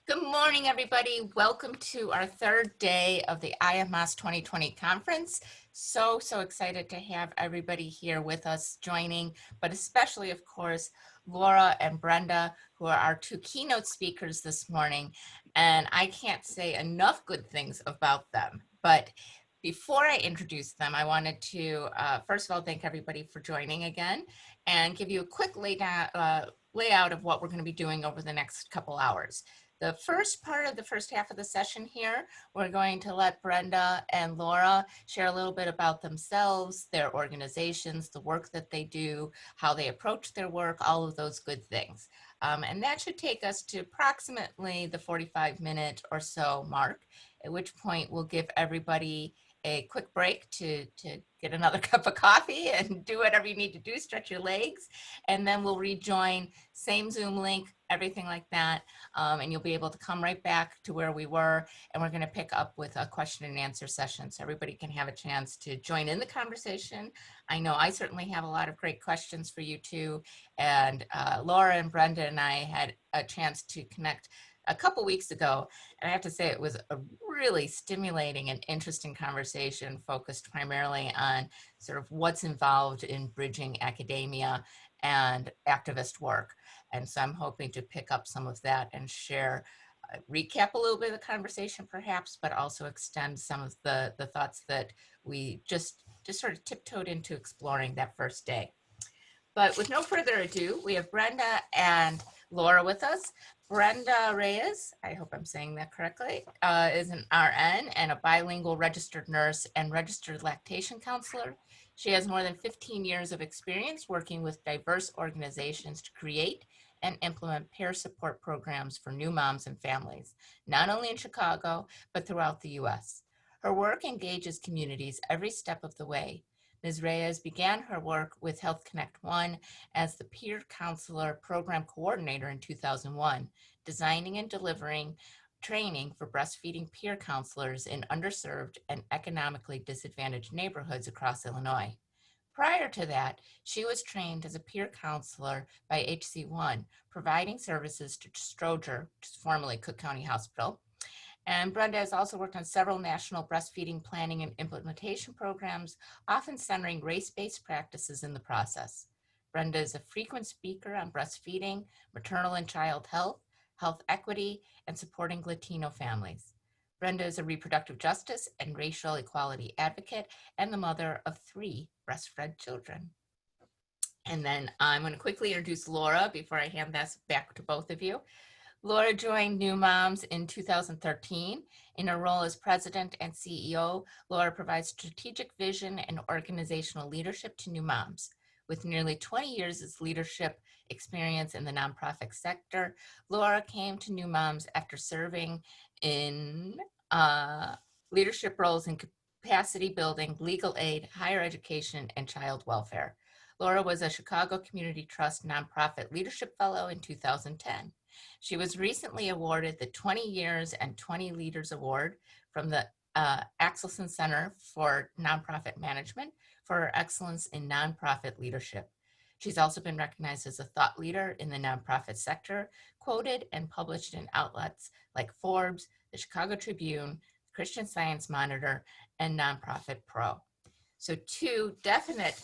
Good morning, everybody. Welcome to our third day of the IAMAS 2020 conference. So excited to have everybody here with us joining, but especially, of course, Laura and Brenda, who are our two keynote speakers this morning. And I can't say enough good things about them. But before I introduce them, I wanted to, first of all, thank everybody for joining again and give you a quick layout of what we're going to be doing over the next couple hours. The first part of the first half of the session here, we're going to let Brenda and Laura share a little bit about themselves, their organizations, the work that they do, how they approach their work, all of those good things. And that should take us to approximately the 45-minute or so mark, at which point we'll give everybody a quick break to get another cup of coffee and do whatever you need to do, stretch your legs, and then we'll rejoin, same Zoom link, everything like that, and you'll be able to come right back to where we were, and we're going to pick up with a question and answer session so everybody can have a chance to join in the conversation. I know I certainly have a lot of great questions for you too, and Laura and Brenda and I had a chance to connect a couple weeks ago, and I have to say it was a really stimulating and interesting conversation focused primarily on sort of what's involved in bridging academia and activist work. And so I'm hoping to pick up some of that and share, recap a little bit of the conversation perhaps, but also extend some of the thoughts that we just sort of tiptoed into exploring that first day. But with no further ado, we have Brenda and Laura with us. Brenda Reyes, I hope I'm saying that correctly, is an RN and a bilingual registered nurse and registered lactation counselor. She has more than 15 years of experience working with diverse organizations to create and implement peer support programs for new moms and families, not only in Chicago, but throughout the US. Her work engages communities every step of the way. Ms. Reyes began her work with Health Connect One as the peer counselor program coordinator in 2001, designing and delivering training for breastfeeding peer counselors in underserved and economically disadvantaged neighborhoods across Illinois. Prior to that, she was trained as a peer counselor by HC1, providing services to Stroger, which is formerly Cook County Hospital. And Brenda has also worked on several national breastfeeding planning and implementation programs, often centering race-based practices in the process. Brenda is a frequent speaker on breastfeeding, maternal and child health, health equity, and supporting Latino families. Brenda is a reproductive justice and racial equality advocate and the mother of 3 breastfed children. And then I'm going to quickly introduce Laura before I hand this back to both of you. Laura joined New Moms in 2013. In her role as president and CEO, Laura provides strategic vision and organizational leadership to New Moms. With nearly 20 years of leadership experience in the nonprofit sector, Laura came to New Moms after serving in leadership roles in capacity building, legal aid, higher education, and child welfare. Laura was a Chicago Community Trust Nonprofit Leadership Fellow in 2010. She was recently awarded the 20 Years and 20 Leaders Award from the Axelson Center for Nonprofit Management for her excellence in nonprofit leadership. She's also been recognized as a thought leader in the nonprofit sector, quoted and published in outlets like Forbes, the Chicago Tribune, Christian Science Monitor, and Nonprofit Pro. So 2 definite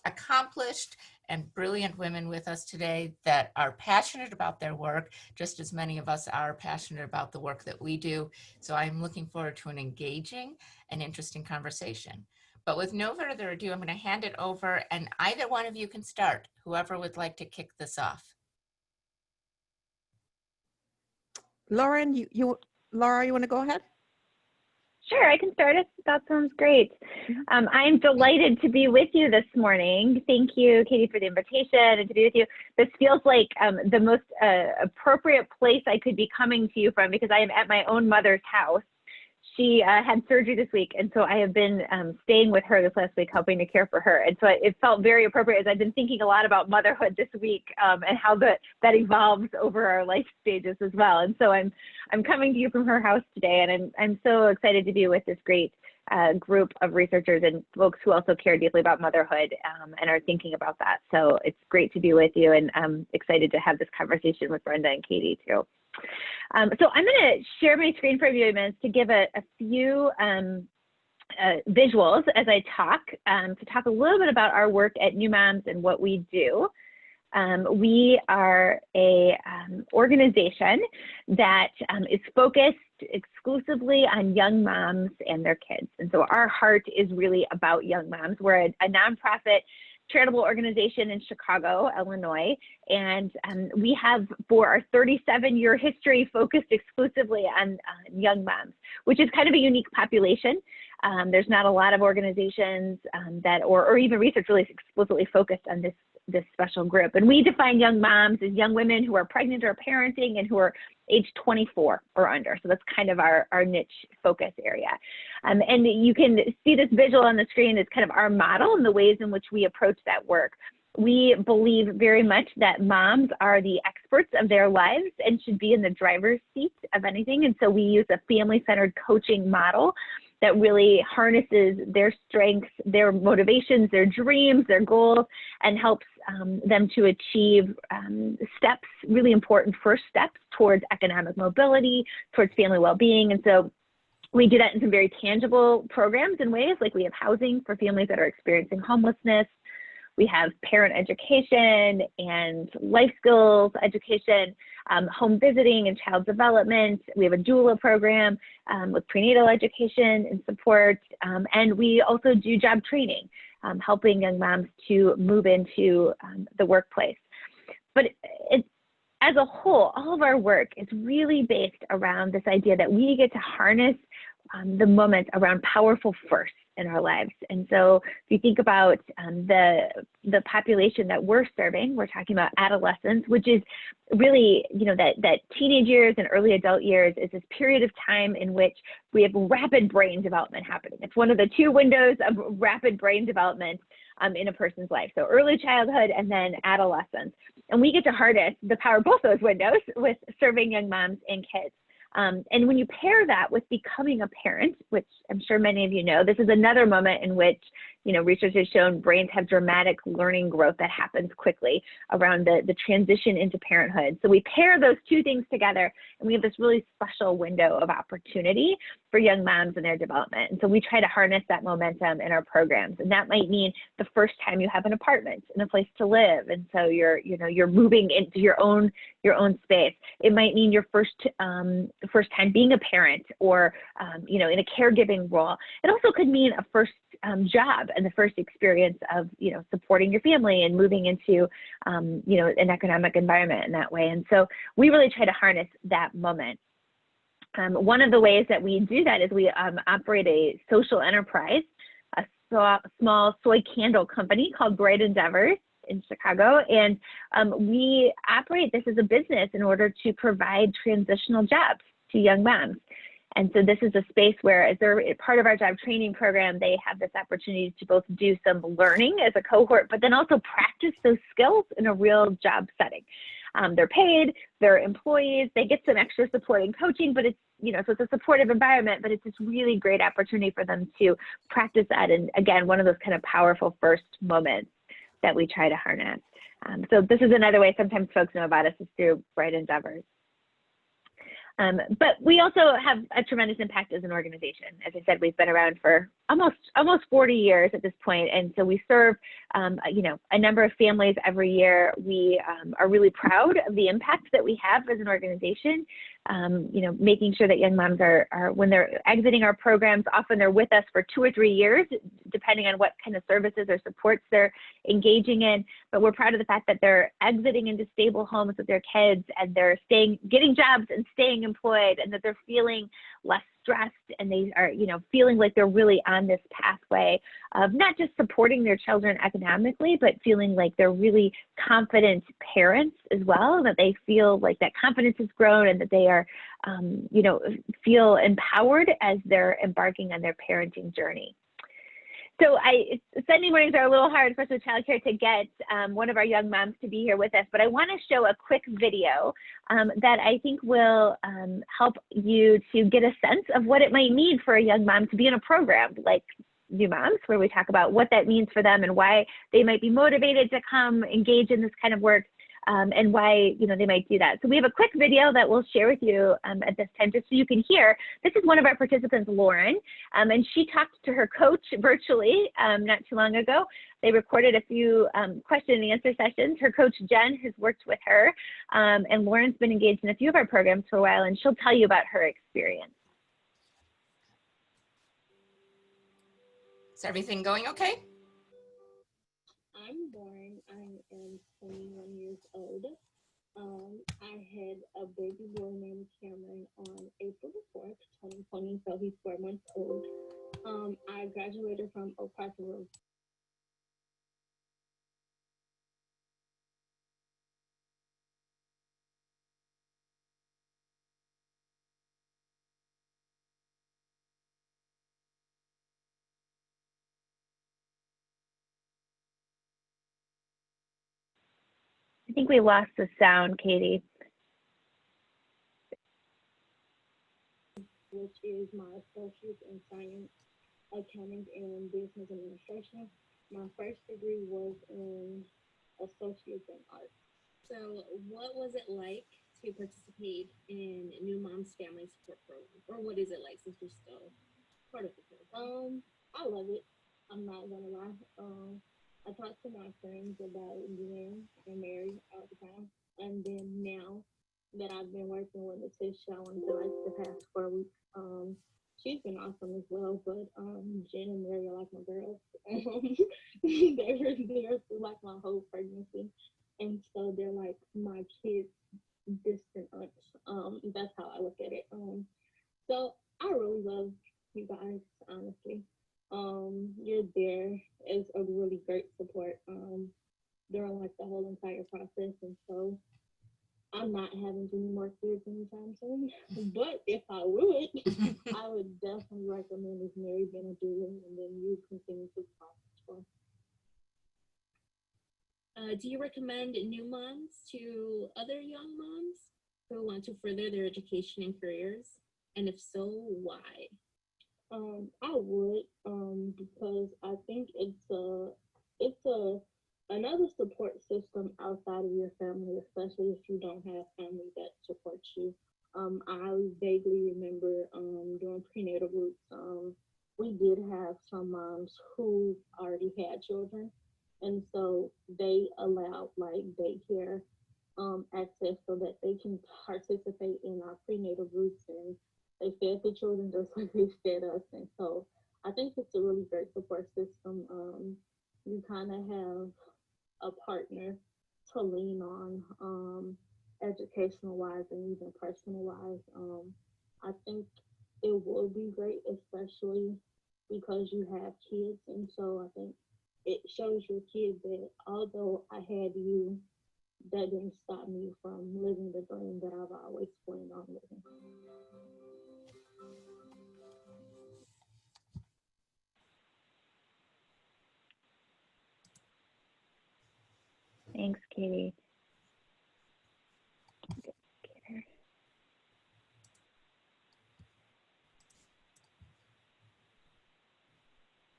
accomplished and brilliant women with us today that are passionate about their work, just as many of us are passionate about the work that we do. So I'm looking forward to an engaging and interesting conversation. But with no further ado, I'm going to hand it over, and either one of you can start, whoever would like to kick this off. Lauren, Laura, you want to go ahead? Sure, I can start it. That sounds great. I'm delighted to be with you this morning. Thank you, Katie, for the invitation and to be with you. This feels like the most appropriate place I could be coming to you from because I am at my own mother's house. She had surgery this week, and so I have been staying with her this last week, helping to care for her. And so it felt very appropriate as I've been thinking a lot about motherhood this week and how that evolves over our life stages as well. And so I'm coming to you from her house today, and I'm so excited to be with this great group of researchers and folks who also care deeply about motherhood and are thinking about that. So it's great to be with you, and I'm excited to have this conversation with Brenda and Katie too. So I'm going to share my screen for a few minutes to give a few visuals as I talk, to talk a little bit about our work at New Moms and what we do. We are a organization that is focused exclusively on young moms and their kids. And so our heart is really about young moms. We're a nonprofit charitable organization in Chicago, Illinois, and we have, for our 37-year history, focused exclusively on young moms, which is kind of a unique population. There's not a lot of organizations that, or even research really explicitly focused on this special group. And we define young moms as young women who are pregnant or parenting and who are age 24 or under. So that's kind of our niche focus area. And you can see this visual on the screen as kind of our model and the ways in which we approach that work. We believe very much that moms are the experts of their lives and should be in the driver's seat of anything. And so we use a family-centered coaching model that really harnesses their strengths, their motivations, their dreams, their goals, and helps them to achieve steps, really important first steps towards economic mobility, towards family well-being. And so we do that in some very tangible programs and ways, like we have housing for families that are experiencing homelessness. We have parent education and life skills education, home visiting and child development. We have a doula program with prenatal education and support. And we also do job training, helping young moms to move into the workplace. But as a whole, all of our work is really based around this idea that we get to harness the moment around powerful firsts in our lives. And so if you think about the population that we're serving, we're talking about adolescents, which is really, that teenage years and early adult years is this period of time in which we have rapid brain development happening. It's one of the two windows of rapid brain development in a person's life. So early childhood and then adolescence. And we get to harness the power of both those windows with serving young moms and kids. And when you pair that with becoming a parent, which I'm sure many of you know, this is another moment in which, research has shown brains have dramatic learning growth that happens quickly around the transition into parenthood. So we pair those two things together and we have this really special window of opportunity for young moms and their development. And so we try to harness that momentum in our programs. And that might mean the first time you have an apartment and a place to live. And so you're moving into your own space. It might mean your first time being a parent or, in a caregiving role. It also could mean a first job and the first experience of, supporting your family and moving into, an economic environment in that way. And so we really try to harness that moment. One of the ways that we do that is we operate a social enterprise, a small soy candle company called Bright Endeavors in Chicago. And we operate this as a business in order to provide transitional jobs to young moms. And so this is a space where, as they're part of our job training program, they have this opportunity to both do some learning as a cohort, but then also practice those skills in a real job setting. They're paid, they're employees, they get some extra support and coaching, but it's, so it's a supportive environment, but it's this really great opportunity for them to practice that. And again, one of those kind of powerful first moments that we try to harness. So this is another way sometimes folks know about us is through Bright Endeavors. But we also have a tremendous impact as an organization. As I said, we've been around for almost 40 years at this point, and so we serve a number of families every year. We are really proud of the impact that we have as an organization. Making sure that young moms are when they're exiting our programs, often they're with us for 2 or 3 years, depending on what kind of services or supports they're engaging in. But we're proud of the fact that they're exiting into stable homes with their kids, and they're getting jobs and staying employed, and that they're feeling less stressed, and they are, feeling like they're really on this pathway of not just supporting their children economically, but feeling like they're really confident parents as well, that they feel like that confidence has grown and that they are, feel empowered as they're embarking on their parenting journey. So Sunday mornings are a little hard, especially with childcare, to get one of our young moms to be here with us. But I want to show a quick video that I think will help you to get a sense of what it might mean for a young mom to be in a program like New Moms, where we talk about what that means for them and why they might be motivated to come engage in this kind of work. and why, you know, they might do that. So we have a quick video that we'll share with you at this time, just so you can hear. This is one of our participants, Lauren, and she talked to her coach virtually not too long ago. They recorded a few question and answer sessions. Her coach, Jen, has worked with her, and Lauren's been engaged in a few of our programs for a while, and she'll tell you about her experience. Is everything going okay? I'm Lauren. I am 21 years old. I had a baby boy named Cameron on April the 4th, 2020, so he's 4 months old. I graduated from Oak Park Road. I think we lost the sound, Katie. Which is my associate's in science, accounting, and business administration. My first degree was in associates in art. So what was it like to participate in New Moms Family Support Program? Or what is it like since you're still part of the program? I love it. I'm not gonna lie. I talk to my friends about getting married all the time. And then now that I've been working with Letitia on like the past 4 weeks, she's been awesome as well. But Jen and Mary are like my girls. They were there through like my whole pregnancy. And so they're like my kids' distant aunts. That's how I look at it. So I really love you guys, honestly. You're there as a really great support during like the whole entire process, and so I'm not having any more kids anytime soon. But if I would, I would definitely recommend if Mary been a doula, and then you continue to talk. Do you recommend New Moms to other young moms who want to further their education and careers? And if so, why? I would, because I think it's another support system outside of your family, especially if you don't have family that supports you. I vaguely remember during prenatal groups, we did have some moms who already had children, and so they allowed like daycare access so that they can participate in our prenatal groups, and they fed the children just like they fed us. And so I think it's a really great support system. You kind of have a partner to lean on, educational wise and even personal wise. I think it will be great, especially because you have kids. And so I think it shows your kids that although I had you, that didn't stop me from living the dream that I've always planned on living. Thanks, Katie.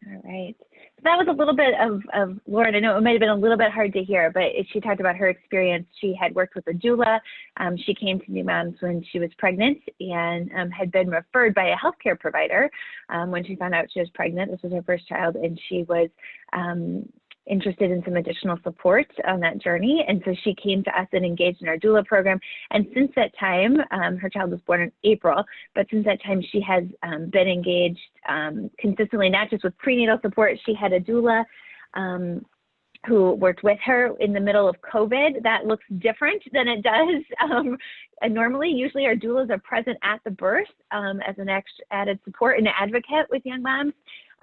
All right. So that was a little bit of Lauren. I know it might have been a little bit hard to hear, but she talked about her experience. She had worked with a doula. She came to New Moms when she was pregnant and had been referred by a healthcare provider when she found out she was pregnant. This was her first child, and she was interested in some additional support on that journey. And so she came to us and engaged in our doula program. And since that time, her child was born in April, but since that time she has been engaged consistently, not just with prenatal support. She had a doula who worked with her in the middle of COVID. That looks different than it does normally. Usually our doulas are present at the birth as an added support and advocate with young moms,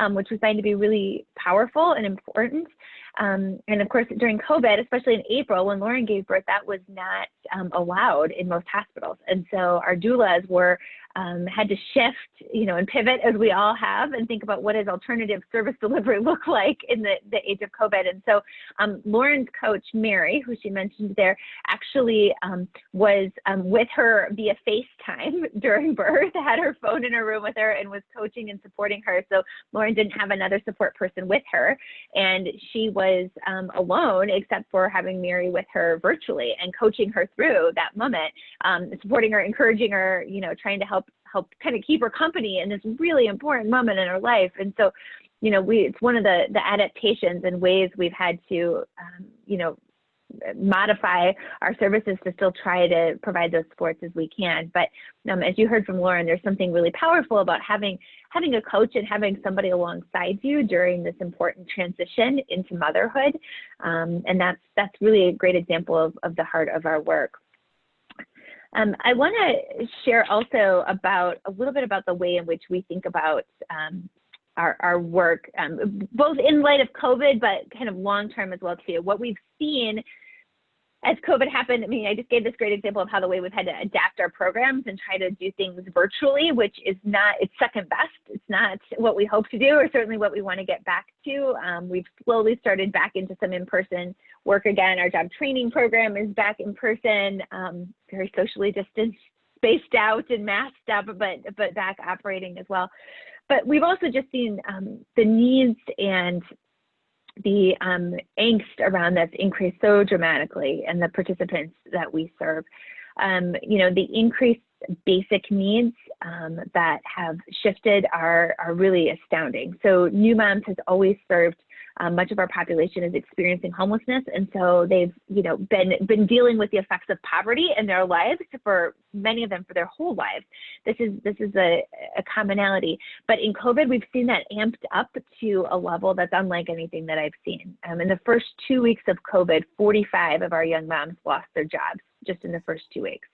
which we find to be really powerful and important. And of course, during COVID, especially in April, when Lauren gave birth, that was not allowed in most hospitals. And so our doulas were had to shift, and pivot, as we all have, and think about what does alternative service delivery look like in the age of COVID. And so Lauren's coach, Mary, who she mentioned there, actually was with her via FaceTime during birth, had her phone in her room with her, and was coaching and supporting her. So Lauren didn't have another support person with her, and she was was alone, except for having Mary with her virtually and coaching her through that moment, supporting her, encouraging her, you know, trying to help kind of keep her company in this really important moment in her life. And so, you know, it's one of the adaptations and ways we've had to, you know, modify our services to still try to provide those supports as we can. But as you heard from Lauren, there's something really powerful about having a coach and having somebody alongside you during this important transition into motherhood. And that's really a great example of the heart of our work. I want to share also about a little bit about the way in which we think about our work, both in light of COVID, but kind of long-term as well too. What we've seen as COVID happened, I mean, I just gave this great example of how the way we've had to adapt our programs and try to do things virtually, which is not, it's second best. It's not what we hope to do, or certainly what we want to get back to. We've slowly started back into some in-person work again. Our job training program is back in person, very socially distanced, spaced out and masked up, but back operating as well. But we've also just seen the needs and the angst around that's increased so dramatically, and the participants that we serve. You know, the increased basic needs that have shifted are really astounding. So New Moms has always served much of our population is experiencing homelessness, and so they've, you know, been dealing with the effects of poverty in their lives for many of them for their whole lives. This is a commonality, but in COVID we've seen that amped up to a level that's unlike anything that I've seen. In the first 2 weeks of COVID, 45 of our young moms lost their jobs just in the first 2 weeks.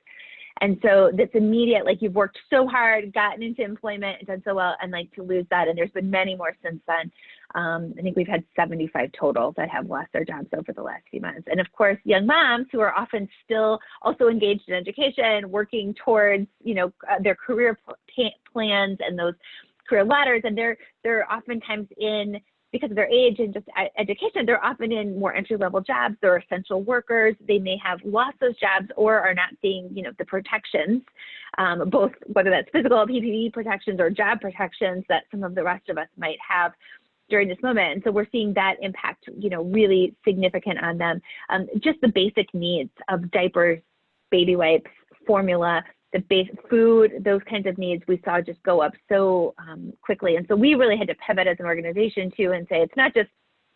And so this immediate, like, you've worked so hard, gotten into employment, and done so well, and like to lose that. And there's been many more since then. I think we've had 75 total that have lost their jobs over the last few months. And of course, young moms who are often still also engaged in education, working towards, you know, their career plans and those career ladders. And they're oftentimes in, because of their age and just education, they're often in more entry-level jobs. They're essential workers. They may have lost those jobs or are not seeing, you know, the protections, both whether that's physical PPE protections or job protections that some of the rest of us might have during this moment. And so we're seeing that impact, you know, really significant on them. Just the basic needs of diapers, baby wipes, formula, the basic food, those kinds of needs we saw just go up so quickly. And so we really had to pivot as an organization too and say, it's not just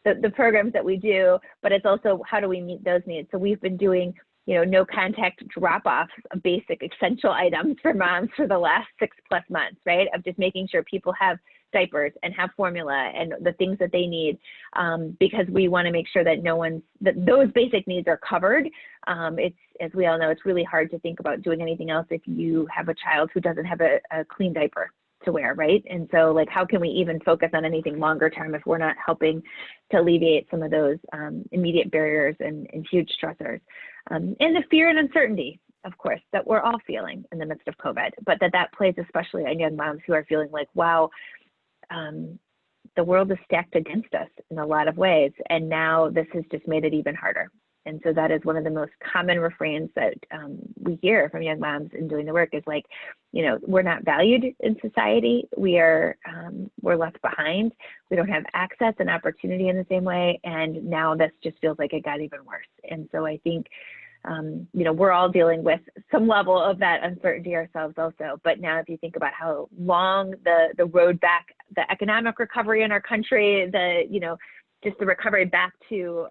the programs that we do, but it's also how do we meet those needs. So we've been doing, you know, no contact drop-offs of basic essential items for moms for the last 6+ months, right? Of just making sure people have diapers and have formula and the things that they need, because we want to make sure that that those basic needs are covered. It's, as we all know, it's really hard to think about doing anything else if you have a child who doesn't have a clean diaper to wear, right? And so, like, how can we even focus on anything longer term if we're not helping to alleviate some of those immediate barriers and huge stressors? And the fear and uncertainty, of course, that we're all feeling in the midst of COVID, but that plays especially on young moms who are feeling like, wow, the world is stacked against us in a lot of ways, and now this has just made it even harder. And so that is one of the most common refrains that we hear from young moms in doing the work is like, you know, we're not valued in society. we're left behind. We don't have access and opportunity in the same way. And now this just feels like it got even worse. And so I think, you know, we're all dealing with some level of that uncertainty ourselves also. But now if you think about how long the road back, the economic recovery in our country, you know, just the recovery back to,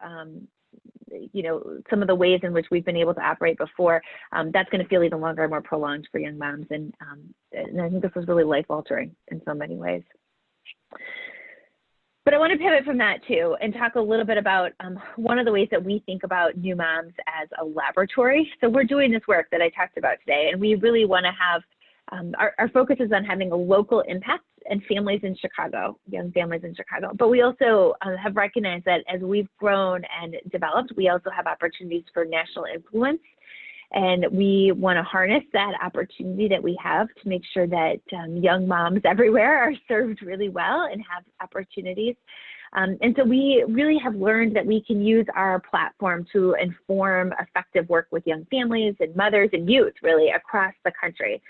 you know, some of the ways in which we've been able to operate before, that's going to feel even longer and more prolonged for young moms. And I think this was really life altering in so many ways. But I want to pivot from that too and talk a little bit about one of the ways that we think about New Moms as a laboratory. So we're doing this work that I talked about today, and we really want to have, our focus is on having a local impact and families in Chicago, young families in Chicago. But we also have recognized that as we've grown and developed, we also have opportunities for national influence. And we want to harness that opportunity that we have to make sure that young moms everywhere are served really well and have opportunities. And so we really have learned that we can use our platform to inform effective work with young families and mothers and youth really across the country.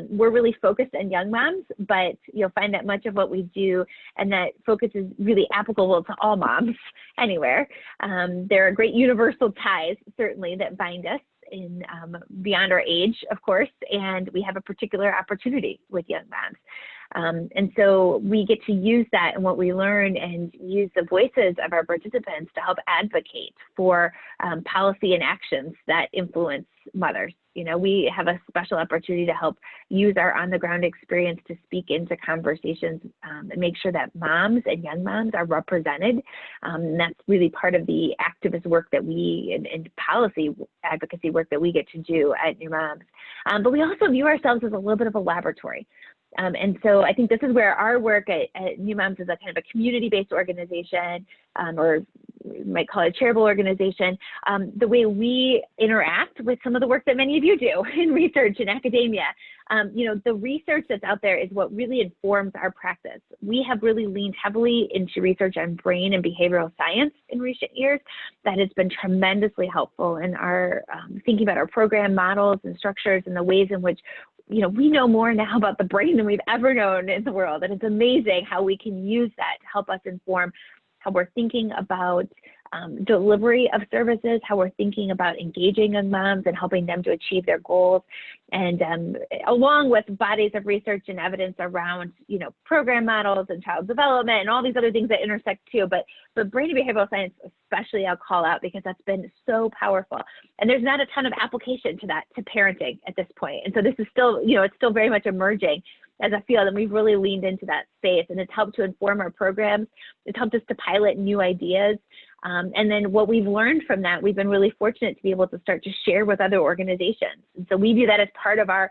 We're really focused on young moms, but you'll find that much of what we do and that focus is really applicable to all moms anywhere. There are great universal ties, certainly, that bind us in beyond our age, of course, and we have a particular opportunity with young moms. And so we get to use that and what we learn and use the voices of our participants to help advocate for policy and actions that influence mothers. You know, we have a special opportunity to help use our on-the-ground experience to speak into conversations and make sure that moms and young moms are represented. And that's really part of the activist work that we and policy advocacy work that we get to do at New Moms. But we also view ourselves as a little bit of a laboratory. And so I think this is where our work at New Moms is a kind of a community-based organization, or you might call it a charitable organization. The way we interact with some of the work that many of you do in research and academia, you know, the research that's out there is what really informs our practice. We have really leaned heavily into research on brain and behavioral science in recent years. That has been tremendously helpful in our thinking about our program models and structures and the ways in which, you know, we know more now about the brain than we've ever known in the world. And it's amazing how we can use that to help us inform how we're thinking about delivery of services, how we're thinking about engaging young moms and helping them to achieve their goals. And along with bodies of research and evidence around, you know, program models and child development and all these other things that intersect too. But brain and behavioral science especially I'll call out because that's been so powerful. And there's not a ton of application to that, to parenting at this point. And so this is still, you know, it's still very much emerging as a field, and we've really leaned into that space, and it's helped to inform our programs. It's helped us to pilot new ideas. And then what we've learned from that, we've been really fortunate to be able to start to share with other organizations. And so we view that as part of our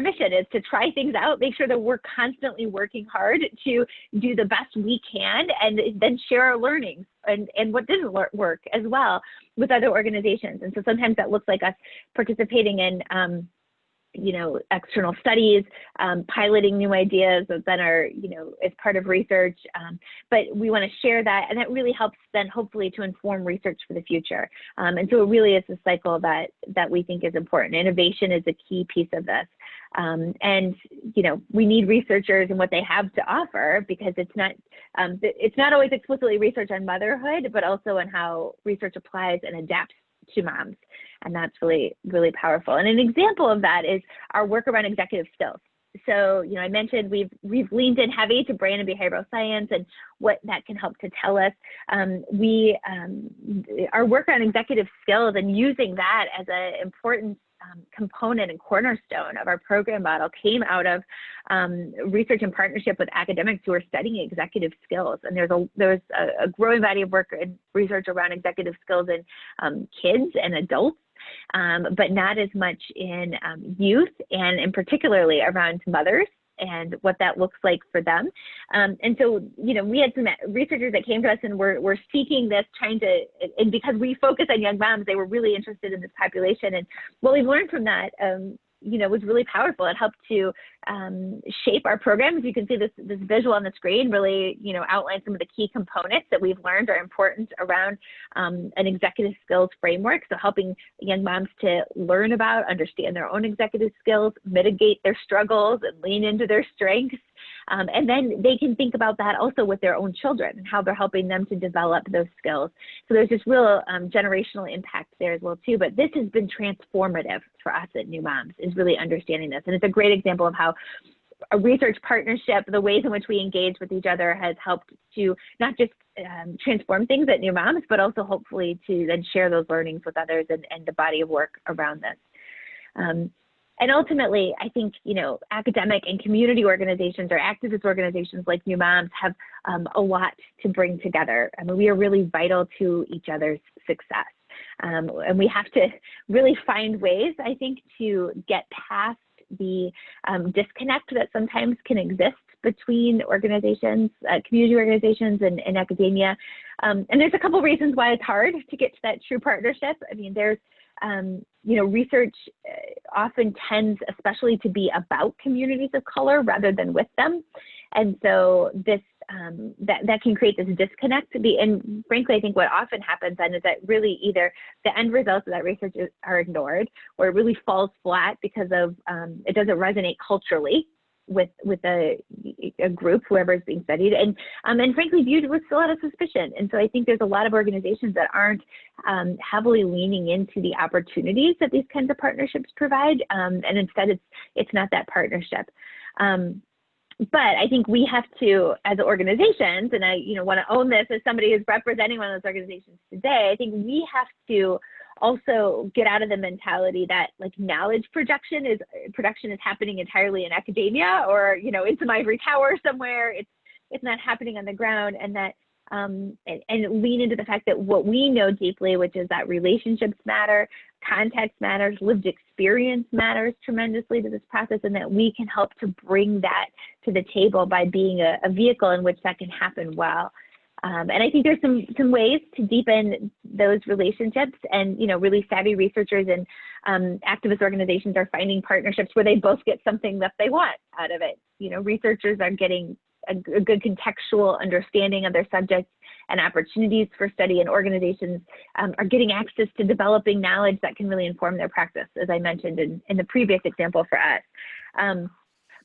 mission is to try things out, make sure that we're constantly working hard to do the best we can, and then share our learnings and what didn't work as well with other organizations. And so sometimes that looks like us participating in you know, external studies, piloting new ideas that then are, you know, as part of research. But we want to share that, and that really helps then hopefully to inform research for the future. And so it really is a cycle that we think is important. Innovation is a key piece of this. And, you know, we need researchers and what they have to offer, because it's not always explicitly research on motherhood, but also on how research applies and adapts to moms. And that's really, really powerful. And an example of that is our work around executive skills. So, you know, I mentioned we've leaned in heavy to brain and behavioral science and what that can help to tell us. Our work on executive skills and using that as an important component and cornerstone of our program model came out of research in partnership with academics who are studying executive skills. And there's a growing body of work and research around executive skills in kids and adults, but not as much in youth, and particularly around mothers and what that looks like for them. And so, you know, we had some researchers that came to us and were seeking this, and because we focus on young moms, they were really interested in this population. And what we've learned from that, you know, was really powerful. It helped to shape our programs. You can see this visual on the screen really, you know, outlines some of the key components that we've learned are important around an executive skills framework. So helping young moms to learn about, understand their own executive skills, mitigate their struggles, and lean into their strengths. And then they can think about that also with their own children and how they're helping them to develop those skills. So there's this real generational impact there as well too. But this has been transformative for us at New Moms, is really understanding this. And it's a great example of how a research partnership, the ways in which we engage with each other, has helped to not just transform things at New Moms, but also hopefully to then share those learnings with others and the body of work around this. And ultimately, I think, you know, academic and community organizations or activist organizations like New Moms have a lot to bring together. I mean, we are really vital to each other's success. And we have to really find ways, I think, to get past the disconnect that sometimes can exist between organizations, community organizations and academia. And there's a couple reasons why it's hard to get to that true partnership. I mean, there's you know, research often tends especially to be about communities of color rather than with them. And so this that can create this disconnect. And frankly, I think what often happens then is that really either the end results of that research are ignored, or it really falls flat because of it doesn't resonate culturally with a group, whoever is being studied, and frankly viewed with a lot of suspicion. And so I think there's a lot of organizations that aren't heavily leaning into the opportunities that these kinds of partnerships provide, and instead it's not that partnership. But I think we have to, as organizations, and I want to own this as somebody who's representing one of those organizations today, I think we have to also get out of the mentality that like knowledge production is happening entirely in academia, or in some ivory tower somewhere. It's not happening on the ground, and that and lean into the fact that what we know deeply, which is that relationships matter, context matters, lived experience matters tremendously to this process, and that we can help to bring that to the table by being a vehicle in which that can happen well. And I think there's some ways to deepen those relationships, and really savvy researchers and activist organizations are finding partnerships where they both get something that they want out of it. Researchers are getting a good contextual understanding of their subjects and opportunities for study, and organizations are getting access to developing knowledge that can really inform their practice, as I mentioned in the previous example for us.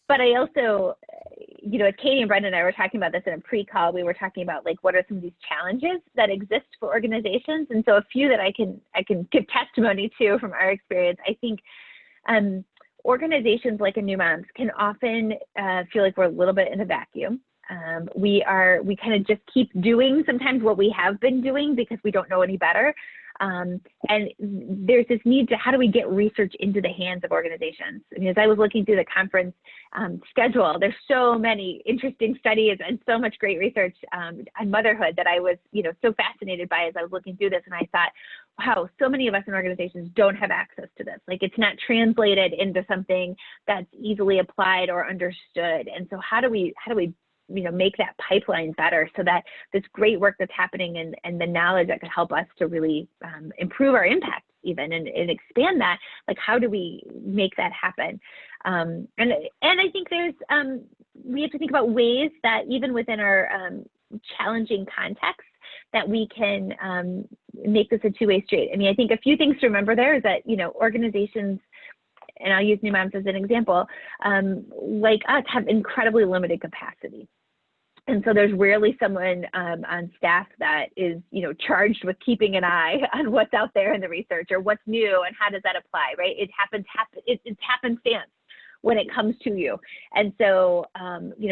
But I also, as Katie and Brenda and I were talking about this in a pre-call, we were talking about like what are some of these challenges that exist for organizations, and so a few that I can give testimony to from our experience. I think organizations like a New Moms can often feel like we're a little bit in a vacuum. We kind of just keep doing sometimes what we have been doing because we don't know any better. And there's this need to, how do we get research into the hands of organizations? I mean, as I was looking through the conference schedule, there's so many interesting studies and so much great research on motherhood that I was, so fascinated by as I was looking through this. And I thought, wow, so many of us in organizations don't have access to this. Like, it's not translated into something that's easily applied or understood. And so how do we make that pipeline better so that this great work that's happening and the knowledge that could help us to really improve our impact even and expand that, like how do we make that happen? And I think there's, we have to think about ways that even within our challenging context that we can make this a two-way street. I mean, I think a few things to remember there is that, organizations, and I'll use New Moms as an example, like us, have incredibly limited capacity. And so there's rarely someone on staff that is, charged with keeping an eye on what's out there in the research or what's new and how does that apply, right? It's happenstance when it comes to you. And so,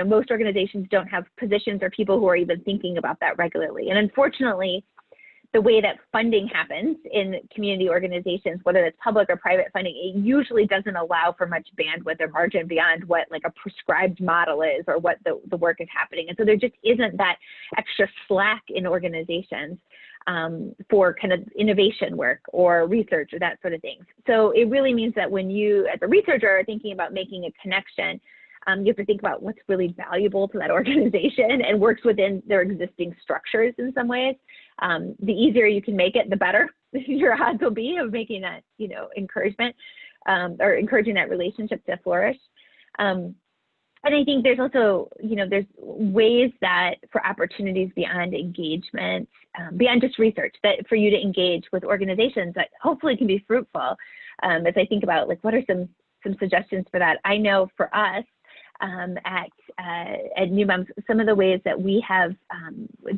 most organizations don't have positions or people who are even thinking about that regularly. And unfortunately, the way that funding happens in community organizations, whether it's public or private funding, it usually doesn't allow for much bandwidth or margin beyond what like a prescribed model is or what the work is happening. And so there just isn't that extra slack in organizations for kind of innovation work or research or that sort of thing. So it really means that when you, as a researcher, are thinking about making a connection, you have to think about what's really valuable to that organization and works within their existing structures in some ways. The easier you can make it, the better your odds will be of making that, encouragement or encouraging that relationship to flourish. And I think there's also, there's ways that for opportunities beyond engagement, beyond just research, that for you to engage with organizations that hopefully can be fruitful. As I think about like, what are some suggestions for that? I know for us, at New Moms, some of the ways that we have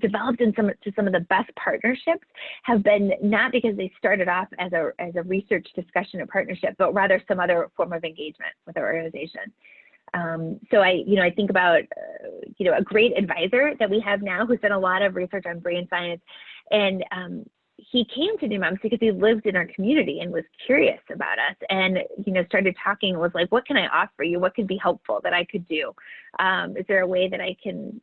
developed in some of the best partnerships have been not because they started off as a research discussion or partnership, but rather some other form of engagement with our organization. So I think about, a great advisor that we have now who's done a lot of research on brain science, and he came to New Moms because he lived in our community and was curious about us and, started talking and was like, what can I offer you? What could be helpful that I could do? Is there a way that I can,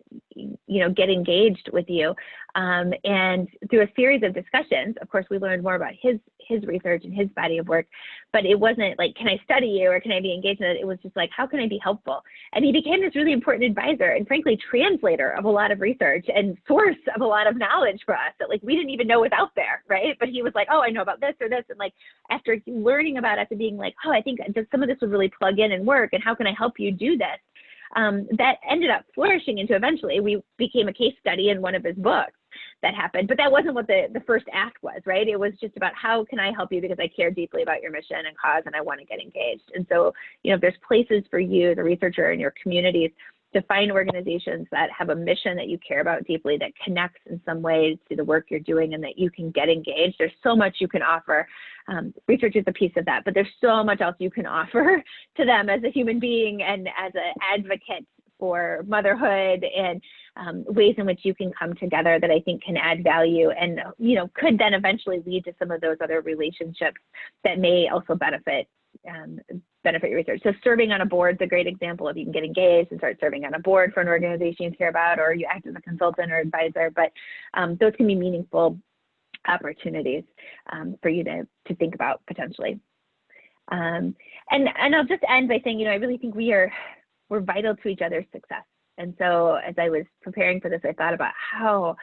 get engaged with you? And through a series of discussions, of course, we learned more about his research and his body of work, but it wasn't like, can I study you or can I be engaged in it? It was just like, how can I be helpful? And he became this really important advisor and frankly, translator of a lot of research and source of a lot of knowledge for us that like, we didn't even know was out there, right? But he was like, oh, I know about this or this. And like, after learning about us and being like, oh, I think some of this would really plug in and work. And how can I help you do this? that ended up flourishing into eventually we became a case study in one of his books that happened. But that wasn't what the first act was, right? It was just about how can I help you because I care deeply about your mission and cause and I want to get engaged. And so, you know, if there's places for you as a researcher in your communities to find organizations that have a mission that you care about deeply, that connects in some way to the work you're doing and that you can get engaged, there's so much you can offer. Research is a piece of that, but there's so much else you can offer to them as a human being and as an advocate for motherhood and ways in which you can come together that I think can add value and, you know, could then eventually lead to some of those other relationships that may also benefit your research. So serving on a board is a great example of you can get engaged and start serving on a board for an organization you care about, or you act as a consultant or advisor, but those can be meaningful opportunities for you to think about potentially. And I'll just end by saying, you know, I really think we're vital to each other's success. And so as I was preparing for this, I thought about how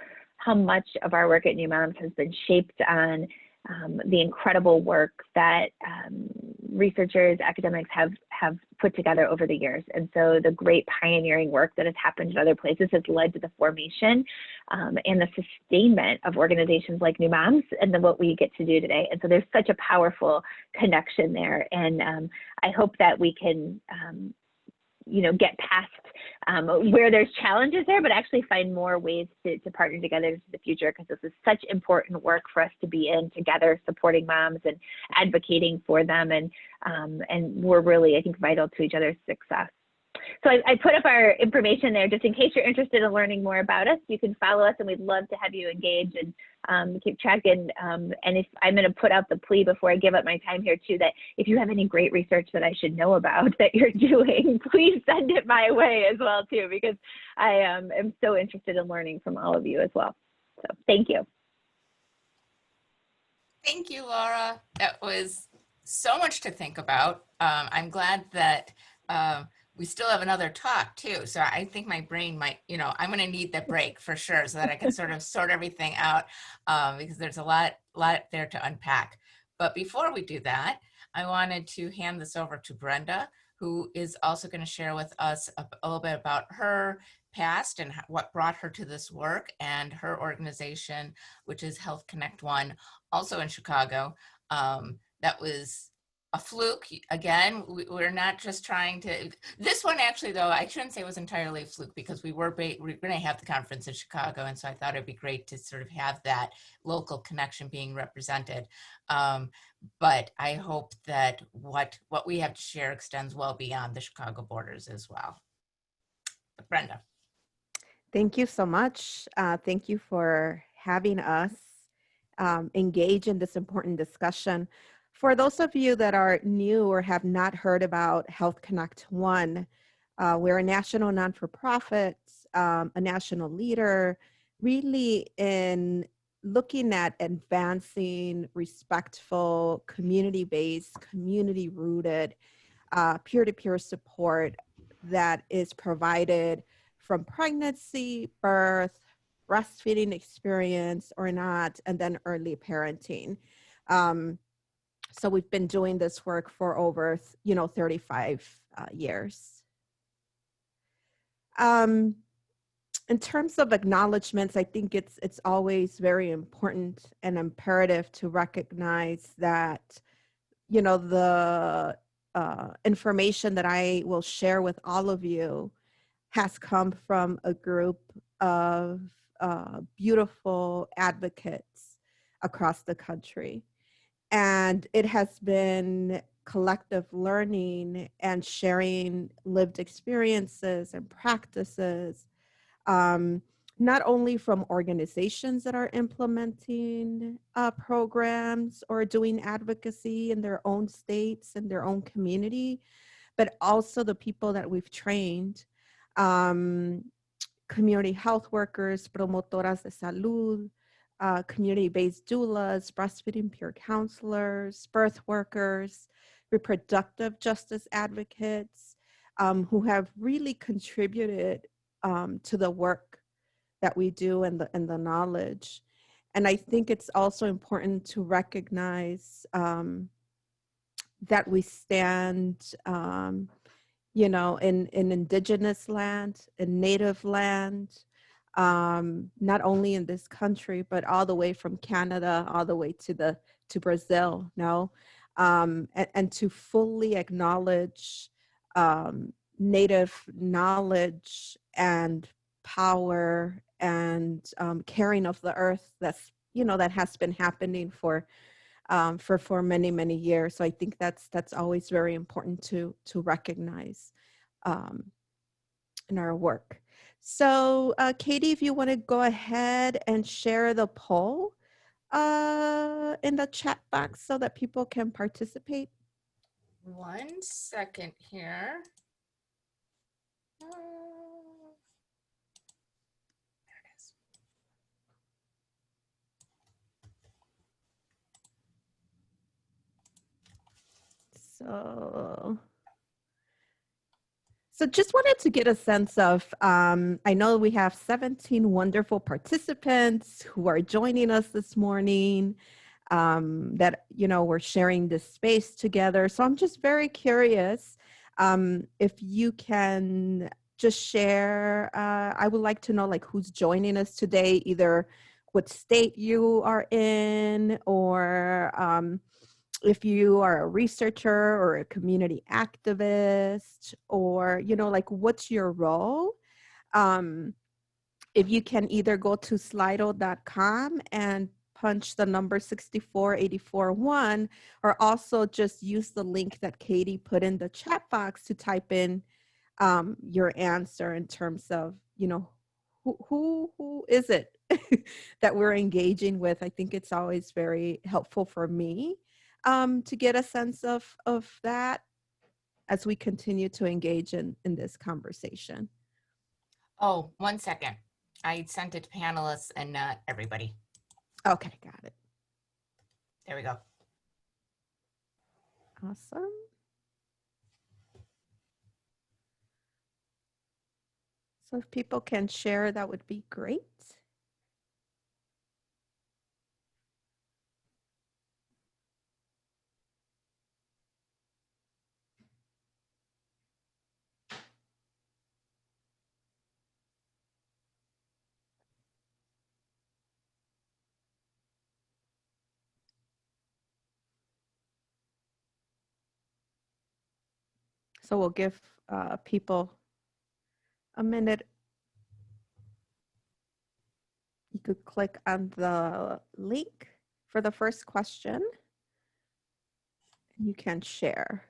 much of our work at New Moms has been shaped on the incredible work that researchers, academics have put together over the years. And so the great pioneering work that has happened in other places has led to the formation and the sustainment of organizations like New Moms and then what we get to do today. And so there's such a powerful connection there. And I hope that we can you know, get past where there's challenges there, but actually find more ways to partner together into the future, because this is such important work for us to be in together, supporting moms and advocating for them. And we're really, I think, vital to each other's success. So I put up our information there just in case you're interested in learning more about us. You can follow us and we'd love to have you engage and keep tracking. And if I'm going to put out the plea before I give up my time here too, that if you have any great research that I should know about that you're doing, please send it my way as well too, because I am so interested in learning from all of you as well. So thank you. Thank you, Laura. That was so much to think about. I'm glad that we still have another talk too. So I think my brain might, you know, I'm going to need that break for sure so that I can sort of sort everything out because there's a lot there to unpack. But before we do that, I wanted to hand this over to Brenda, who is also going to share with us a little bit about her past and what brought her to this work and her organization, which is Health Connect One, also in Chicago. That was a fluke. Again, we're not just trying to, this one actually though, I shouldn't say it was entirely a fluke because we're going to have the conference in Chicago. And so I thought it'd be great to sort of have that local connection being represented. But I hope that what we have to share extends well beyond the Chicago borders as well. But Brenda. Thank you so much. Thank you for having us engage in this important discussion. For those of you that are new or have not heard about Health Connect One, we're a national non-for-profit, a national leader, really in looking at advancing respectful, community-based, community-rooted, peer-to-peer support that is provided from pregnancy, birth, breastfeeding experience or not, and then early parenting. So we've been doing this work for over, 35 years. In terms of acknowledgements, I think it's always very important and imperative to recognize that, the information that I will share with all of you has come from a group of beautiful advocates across the country. And it has been collective learning and sharing lived experiences and practices, not only from organizations that are implementing programs or doing advocacy in their own states and their own community, but also the people that we've trained, community health workers, promotoras de salud, community-based doulas, breastfeeding peer counselors, birth workers, reproductive justice advocates, who have really contributed to the work that we do and the knowledge. And I think it's also important to recognize that we stand you know, in indigenous land, in native land, not only in this country, but all the way from Canada, all the way to Brazil, no? And to fully acknowledge native knowledge and power and caring of the earth that's, you know, that has been happening for many, many years. So I think that's always very important to recognize in our work. So Katie, if you want to go ahead and share the poll in the chat box so that people can participate. 1 second here. There it is. So just wanted to get a sense of, I know we have 17 wonderful participants who are joining us this morning, that, you know, we're sharing this space together. So I'm just very curious if you can just share, I would like to know like who's joining us today, either what state you are in, or if you are a researcher or a community activist, or, you know, like what's your role? If you can either go to slido.com and punch the number 64841, or also just use the link that Katie put in the chat box to type in your answer in terms of, you know, who is it that we're engaging with. I think it's always very helpful for me to get a sense of that as we continue to engage in this conversation. Oh, 1 second. I sent it to panelists and not everybody. Okay, got it. There we go. Awesome. So if people can share, that would be great. So we'll give people a minute. You could click on the link for the first question. You can share.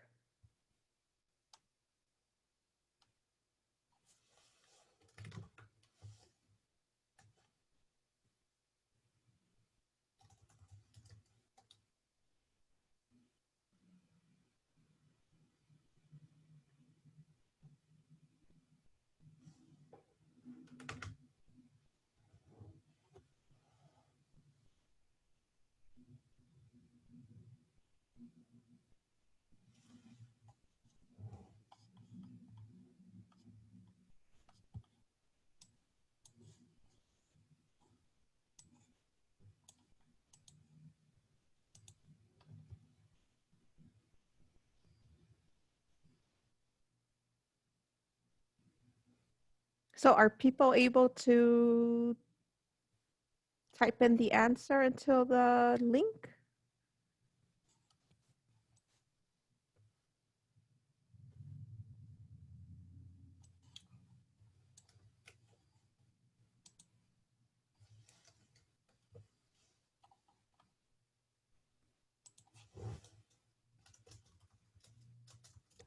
So are people able to type in the answer into the link?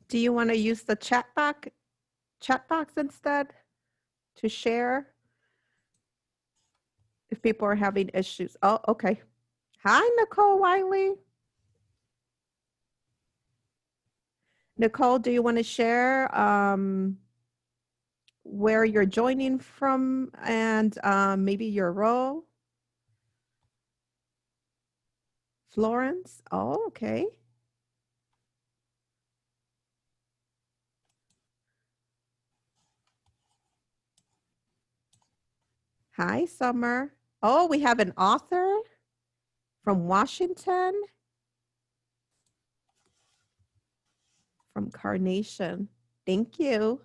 Do you want to use the chat box instead to share if people are having issues? Oh, okay. Hi, Nicole Wiley. Nicole, do you want to share where you're joining from and maybe your role? Florence? Oh, okay. Hi, Summer. Oh, we have an author from Washington, from Carnation. Thank you.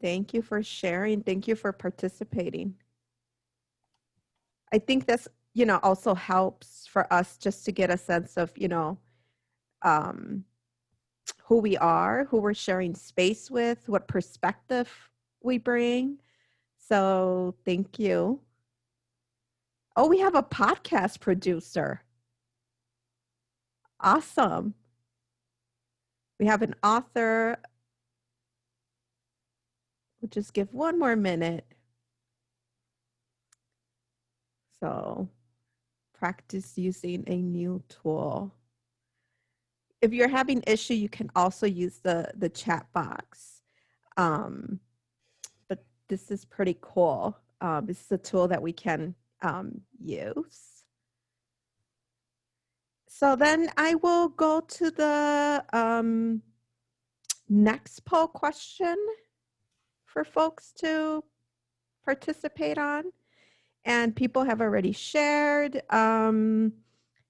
Thank you for sharing. Thank you for participating. I think this, also helps for us just to get a sense of, um, who we are, who we're sharing space with, what perspective we bring. So thank you. Oh, we have a podcast producer. Awesome. We have an author. We'll just give one more minute. So practice using a new tool. If you're having issue, you can also use the chat box. But this is pretty cool. This is a tool that we can use. So then I will go to the next poll question for folks to participate on. And people have already shared.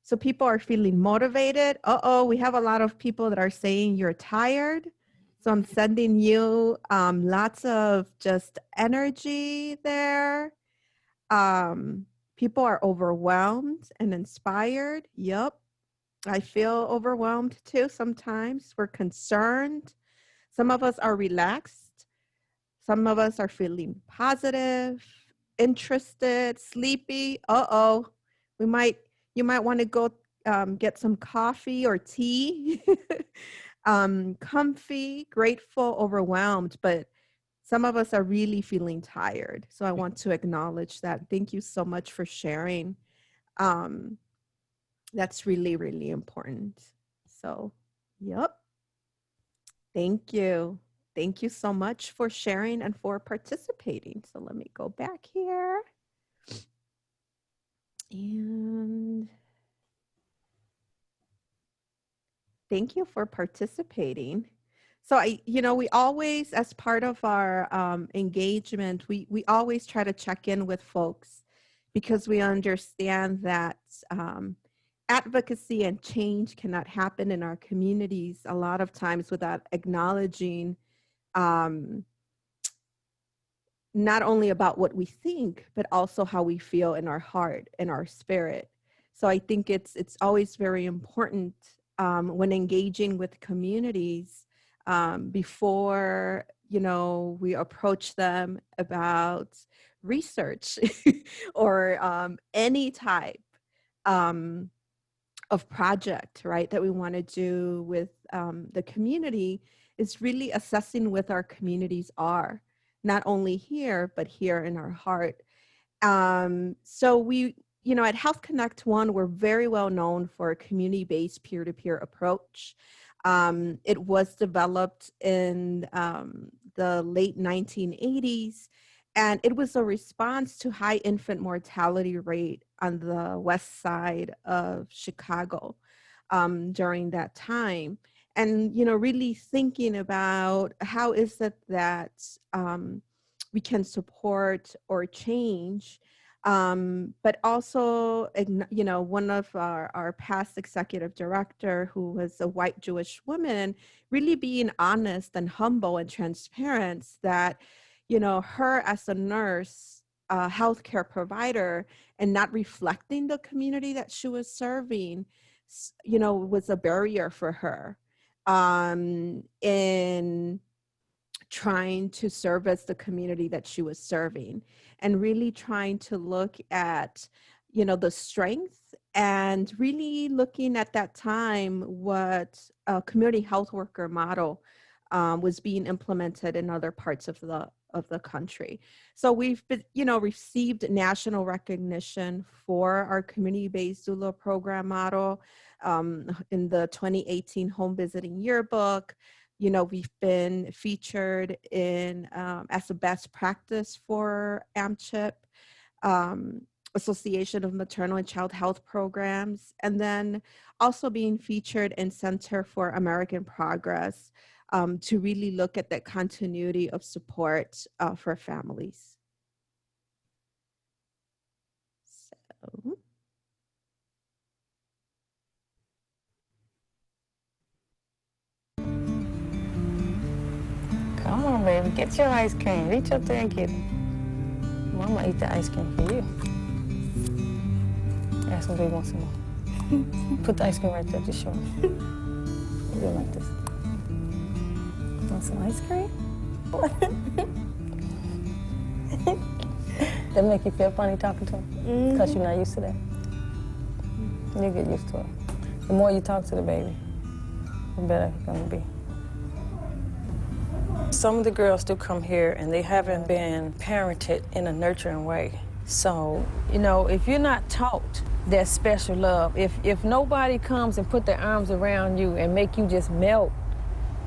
So people are feeling motivated. We have a lot of people that are saying you're tired. So I'm sending you lots of just energy there. People are overwhelmed and inspired. Yep. I feel overwhelmed too sometimes. We're concerned. Some of us are relaxed. Some of us are feeling positive, interested, sleepy. You might want to go get some coffee or tea. Comfy, grateful, overwhelmed, but some of us are really feeling tired. So I want to acknowledge that. Thank you so much for sharing. That's really, really important. So, yep. Thank you. Thank you so much for sharing and for participating. So let me go back here. And thank you for participating. So we always, as part of our engagement, we always try to check in with folks because we understand that advocacy and change cannot happen in our communities a lot of times without acknowledging not only about what we think, but also how we feel in our heart and our spirit. So I think it's always very important when engaging with communities before, we approach them about research or any type of project, right, that we want to do with the community, is really assessing what our communities are, not only here, but here in our heart. So we, at Health Connect One, we're very well known for a community-based peer-to-peer approach. It was developed in the late 1980s, and it was a response to high infant mortality rate on the west side of Chicago during that time. And, really thinking about how is it that we can support or change, but also, one of our past executive director, who was a white Jewish woman, really being honest and humble and transparent that, her as a nurse, healthcare provider, and not reflecting the community that she was serving, was a barrier for her in trying to service the community that she was serving, and really trying to look at, the strength, and really looking at that time what a community health worker model was being implemented in other parts of the country. So we've been, received national recognition for our community-based doula program model in the 2018 Home Visiting Yearbook. We've been featured in as a best practice for AMCHIP, Association of Maternal and Child Health Programs, and then also being featured in Center for American Progress to really look at that continuity of support for families. So on, baby. Get your ice cream. Reach up there and get it. Mama eat the ice cream for you. Ask him if he wants some more. Put the ice cream right there, just show him. Do it like this. Want some ice cream? That make you feel funny talking to him? Because you're not used to that? You get used to it. The more you talk to the baby, the better it's gonna be. Some of the girls do come here and they haven't been parented in a nurturing way. So, you know, if you're not taught that special love, if nobody comes and put their arms around you and make you just melt,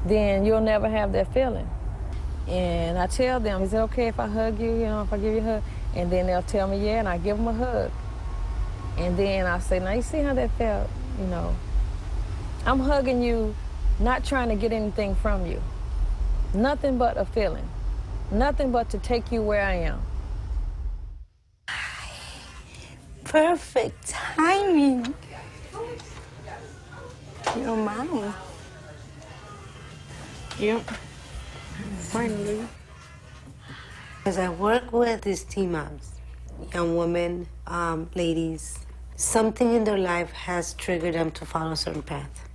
then you'll never have that feeling. And I tell them, is it okay if I hug you, you know, if I give you a hug? And then they'll tell me, yeah, and I give them a hug. And then I say, now you see how that felt, you know? I'm hugging you, not trying to get anything from you. Nothing but a feeling. Nothing but to take you where I am. Perfect timing. Your mom. Yep. Finally. As I work with these teen moms, young women, ladies, something in their life has triggered them to follow a certain path.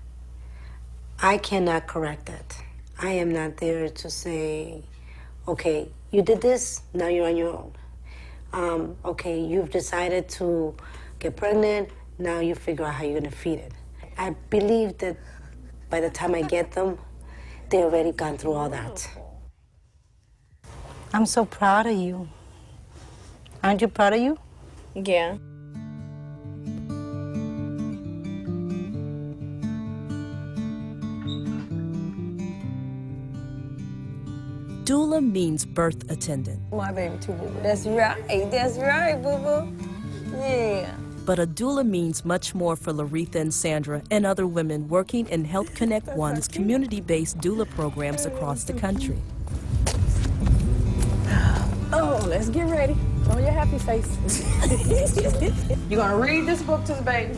I cannot correct that. I am not there to say, okay, you did this, now you're on your own. Okay, you've decided to get pregnant, now you figure out how you're gonna feed it. I believe that by the time I get them, they've already gone through all that. I'm so proud of you. Aren't you proud of you? Yeah. Doula means birth attendant. My baby too, boo-boo. That's right, boo-boo. Yeah. But a doula means much more for Laretha and Sandra and other women working in Health Connect One's community-based doula programs across the country. Oh, let's get ready. Show your happy face. You're gonna read this book to the baby.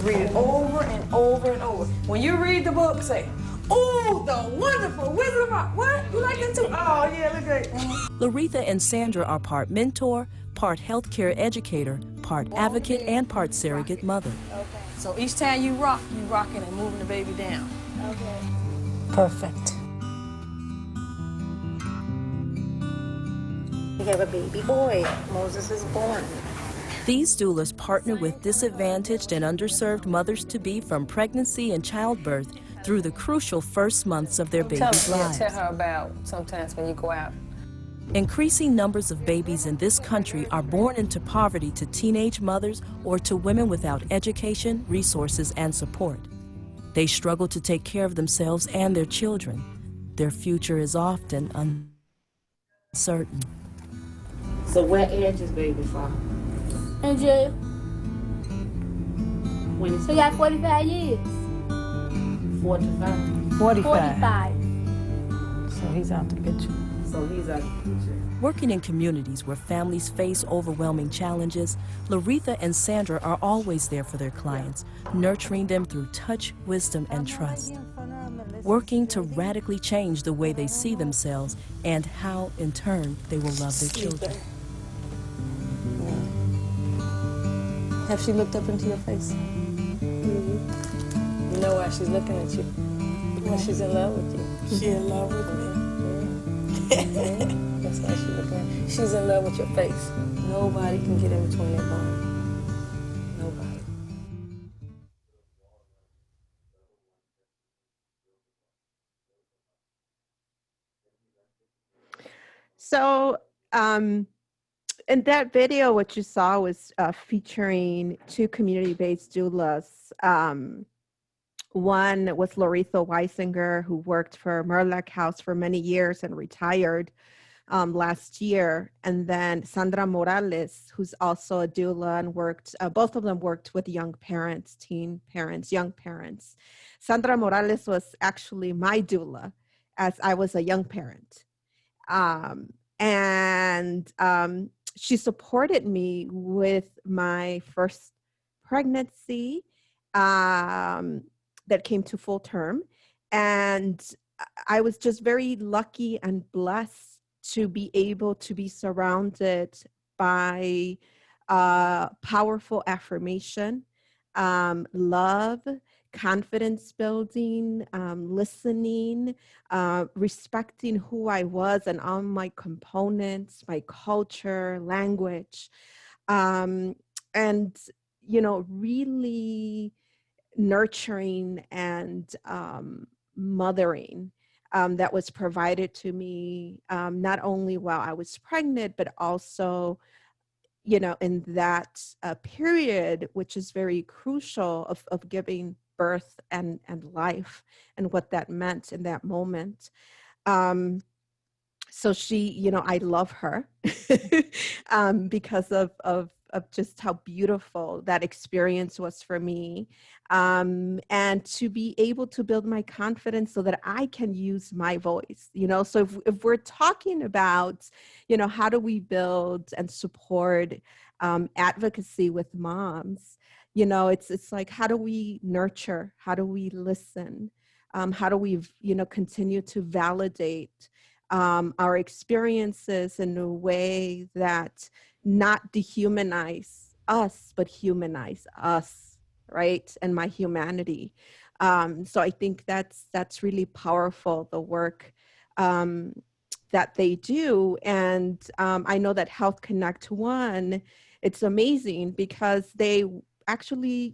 Read it over and over and over. When you read the book, say, "Oh, the wonderful Wizard of Oz." What? You like it too? Oh, yeah, look great. Laretha and Sandra are part mentor, part healthcare educator, part advocate, and part surrogate mother. Okay. So each time you rock, you rocking and moving the baby down. Okay. Perfect. We have a baby boy. Moses is born. These doulas partner with disadvantaged and underserved mothers-to-be from pregnancy and childbirth through the crucial first months of their babies' lives. Tell her about sometimes when you go out. Increasing numbers of babies in this country are born into poverty to teenage mothers or to women without education, resources, and support. They struggle to take care of themselves and their children. Their future is often uncertain. So where age is baby from? In jail. When it's He got 45 years. 45. 45. So he's out the picture. So he's out of the picture. Working in communities where families face overwhelming challenges, Laretha and Sandra are always there for their clients, nurturing them through touch, wisdom, and trust. Working to radically change the way they see themselves and how, in turn, they will love their children. Have she looked up into your face? You know why she's looking at you? Because she's in love with you. She in love with me. That's why she's looking at you. She's in love with your face. Nobody can get in between that bone. Nobody. So, in that video, what you saw was featuring two community-based doulas. One was Laretha Weisinger, who worked for Merlac House for many years and retired last year. And then Sandra Morales, who's also a doula and worked, both of them worked with young parents, teen parents, young parents. Sandra Morales was actually my doula as I was a young parent. She supported me with my first pregnancy that came to full term. And I was just very lucky and blessed to be able to be surrounded by powerful affirmation, love, confidence building, listening, respecting who I was and all my components, my culture, language, and, really nurturing and mothering that was provided to me, not only while I was pregnant, but also, in that period, which is very crucial of giving birth and life and what that meant in that moment. So she, I love her because of just how beautiful that experience was for me. And to be able to build my confidence so that I can use my voice, so if we're talking about, how do we build and support advocacy with moms, it's like, how do we nurture? How do we listen? How do we, continue to validate our experiences in a way that not dehumanize us, but humanize us, right? And my humanity. So I think that's really powerful, the work that they do. And I know that Health Connect One, it's amazing because they actually,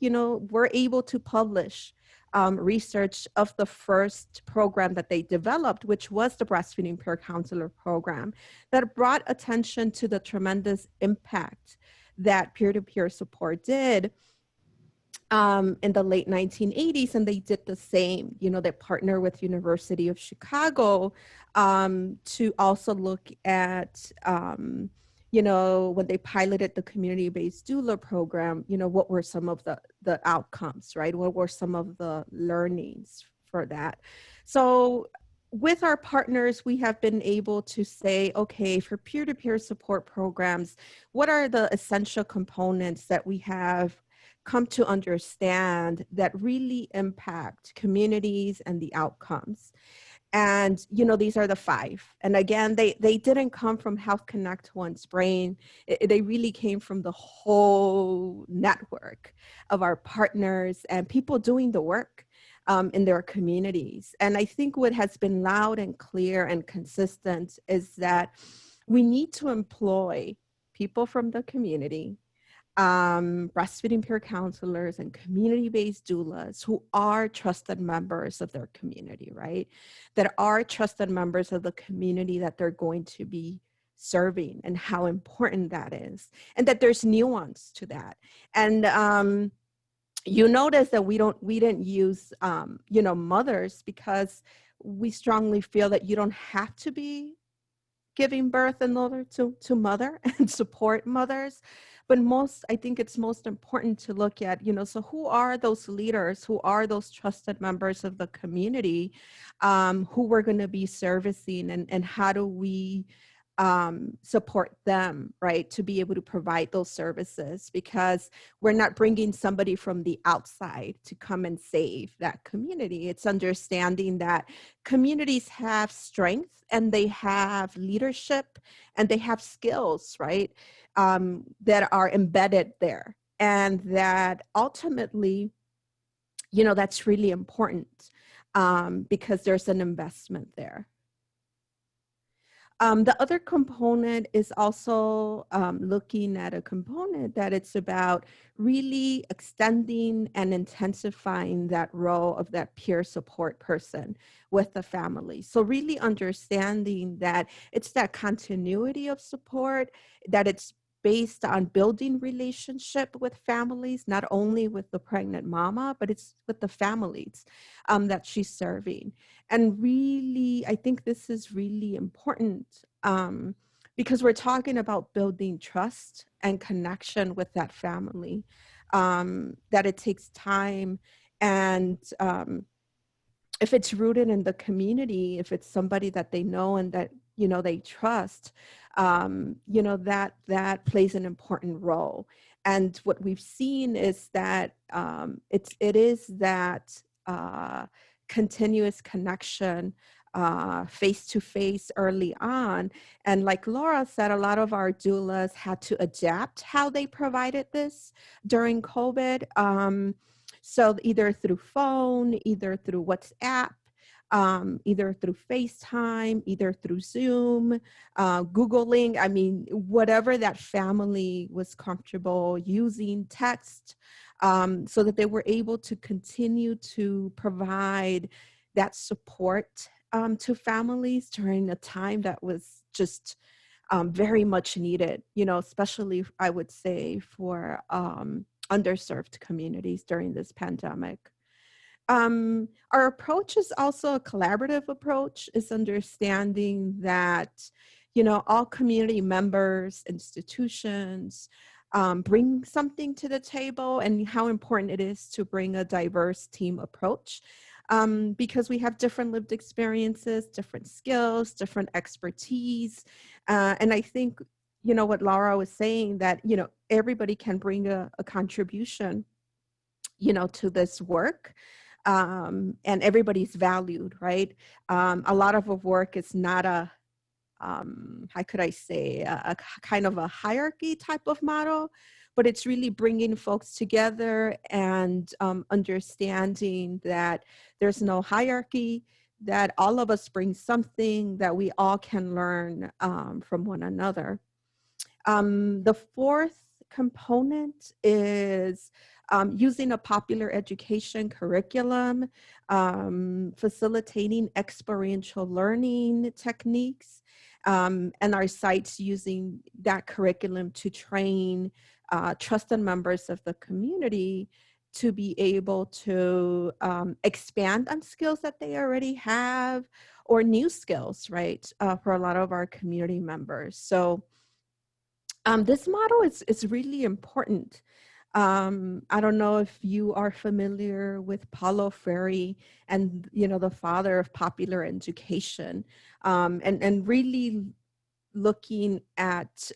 were able to publish research of the first program that they developed, which was the Breastfeeding Peer Counselor program, that brought attention to the tremendous impact that peer-to-peer support did in the late 1980s. And they did the same, they partner with University of Chicago to also look at when they piloted the community-based doula program, what were some of the outcomes, right? What were some of the learnings for that? So with our partners, we have been able to say, okay, for peer-to-peer support programs, what are the essential components that we have come to understand that really impact communities and the outcomes? And, these are the 5. And again, they didn't come from Health Connect One's brain. They really came from the whole network of our partners and people doing the work in their communities. And I think what has been loud and clear and consistent is that we need to employ people from the community, breastfeeding peer counselors and community-based doulas who are trusted members of their community, right? That are trusted members of the community that they're going to be serving, and how important that is, and that there's nuance to that. And you notice that we didn't use mothers, because we strongly feel that you don't have to be giving birth in order to mother and support mothers. But I think it's most important to look at, so who are those leaders, who are those trusted members of the community who we're going to be servicing, and how do we support them, right, to be able to provide those services, because we're not bringing somebody from the outside to come and save that community. It's understanding that communities have strength, and they have leadership, and they have skills, right, that are embedded there, and that ultimately, that's really important because there's an investment there. The other component is also looking at a component that it's about really extending and intensifying that role of that peer support person with the family. So really understanding that it's that continuity of support, that it's based on building relationship with families, not only with the pregnant mama, but it's with the families that she's serving. And really, I think this is really important because we're talking about building trust and connection with that family, that it takes time. And if it's rooted in the community, if it's somebody that they know and that, they trust, that plays an important role. And what we've seen is that it is that continuous connection face to face early on. And like Laura said, a lot of our doulas had to adapt how they provided this during COVID. So either through phone, either through WhatsApp, either through FaceTime, either through Zoom, Googling, I mean, whatever that family was comfortable using, text, so that they were able to continue to provide that support to families during a time that was just very much needed, you know, especially I would say for underserved communities during this pandemic. Our approach is also a collaborative approach. It's understanding that, you know, all community members, institutions, bring something to the table, and how important it is to bring a diverse team approach, because we have different lived experiences, different skills, different expertise. And I think, you know, what Laura was saying, that, you know, everybody can bring a contribution, you know, to this work. And everybody's valued, right? A lot of our work is not a, how could I say, a kind of a hierarchy type of model, but it's really bringing folks together and understanding that there's no hierarchy, that all of us bring something that we all can learn from one another. The fourth component is using a popular education curriculum, facilitating experiential learning techniques, and our sites using that curriculum to train trusted members of the community to be able to expand on skills that they already have, or new skills, right, for a lot of our community members. So this model is really important. I don't know if you are familiar with Paulo Freire, and, you know, the father of popular education, and really looking at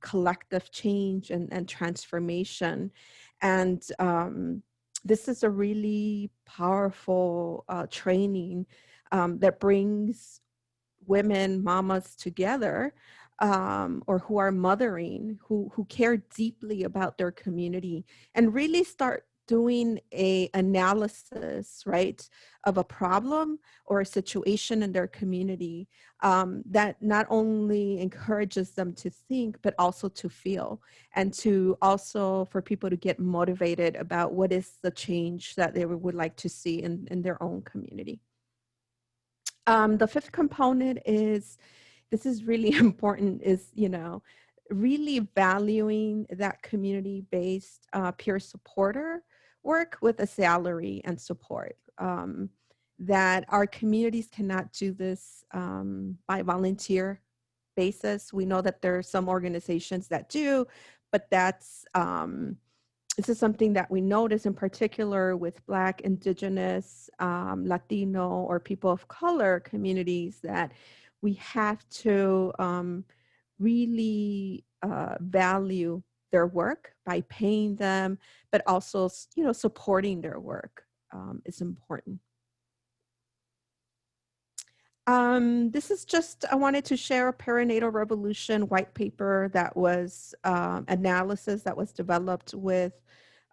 collective change and transformation. And this is a really powerful training that brings women, mamas together, or who are mothering, who care deeply about their community, and really start doing a analysis, right, of a problem or a situation in their community, that not only encourages them to think, but also to feel, and to also for people to get motivated about what is the change that they would like to see in their own community. The fifth component is, this is really important, is, you know, really valuing that community-based peer supporter work with a salary and support. That our communities cannot do this by volunteer basis. We know that there are some organizations that do, but that's this is something that we notice in particular with Black, Indigenous, Latino, or people of color communities, that we have to really value their work by paying them, but also, you know, supporting their work is important. This is just, I wanted to share a perinatal revolution white paper that was analysis that was developed with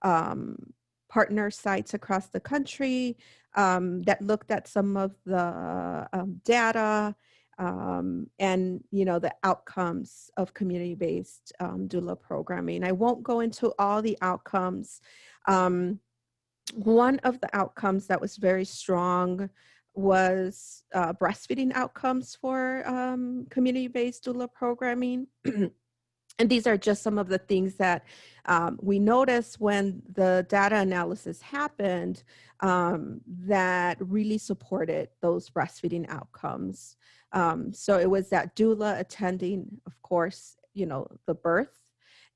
partner sites across the country that looked at some of the data and, you know, the outcomes of community-based doula programming. I won't go into all the outcomes. One of the outcomes that was very strong was breastfeeding outcomes for community-based doula programming. And these are just some of the things that we noticed when the data analysis happened that really supported those breastfeeding outcomes. So it was that doula attending, of course, you know, the birth,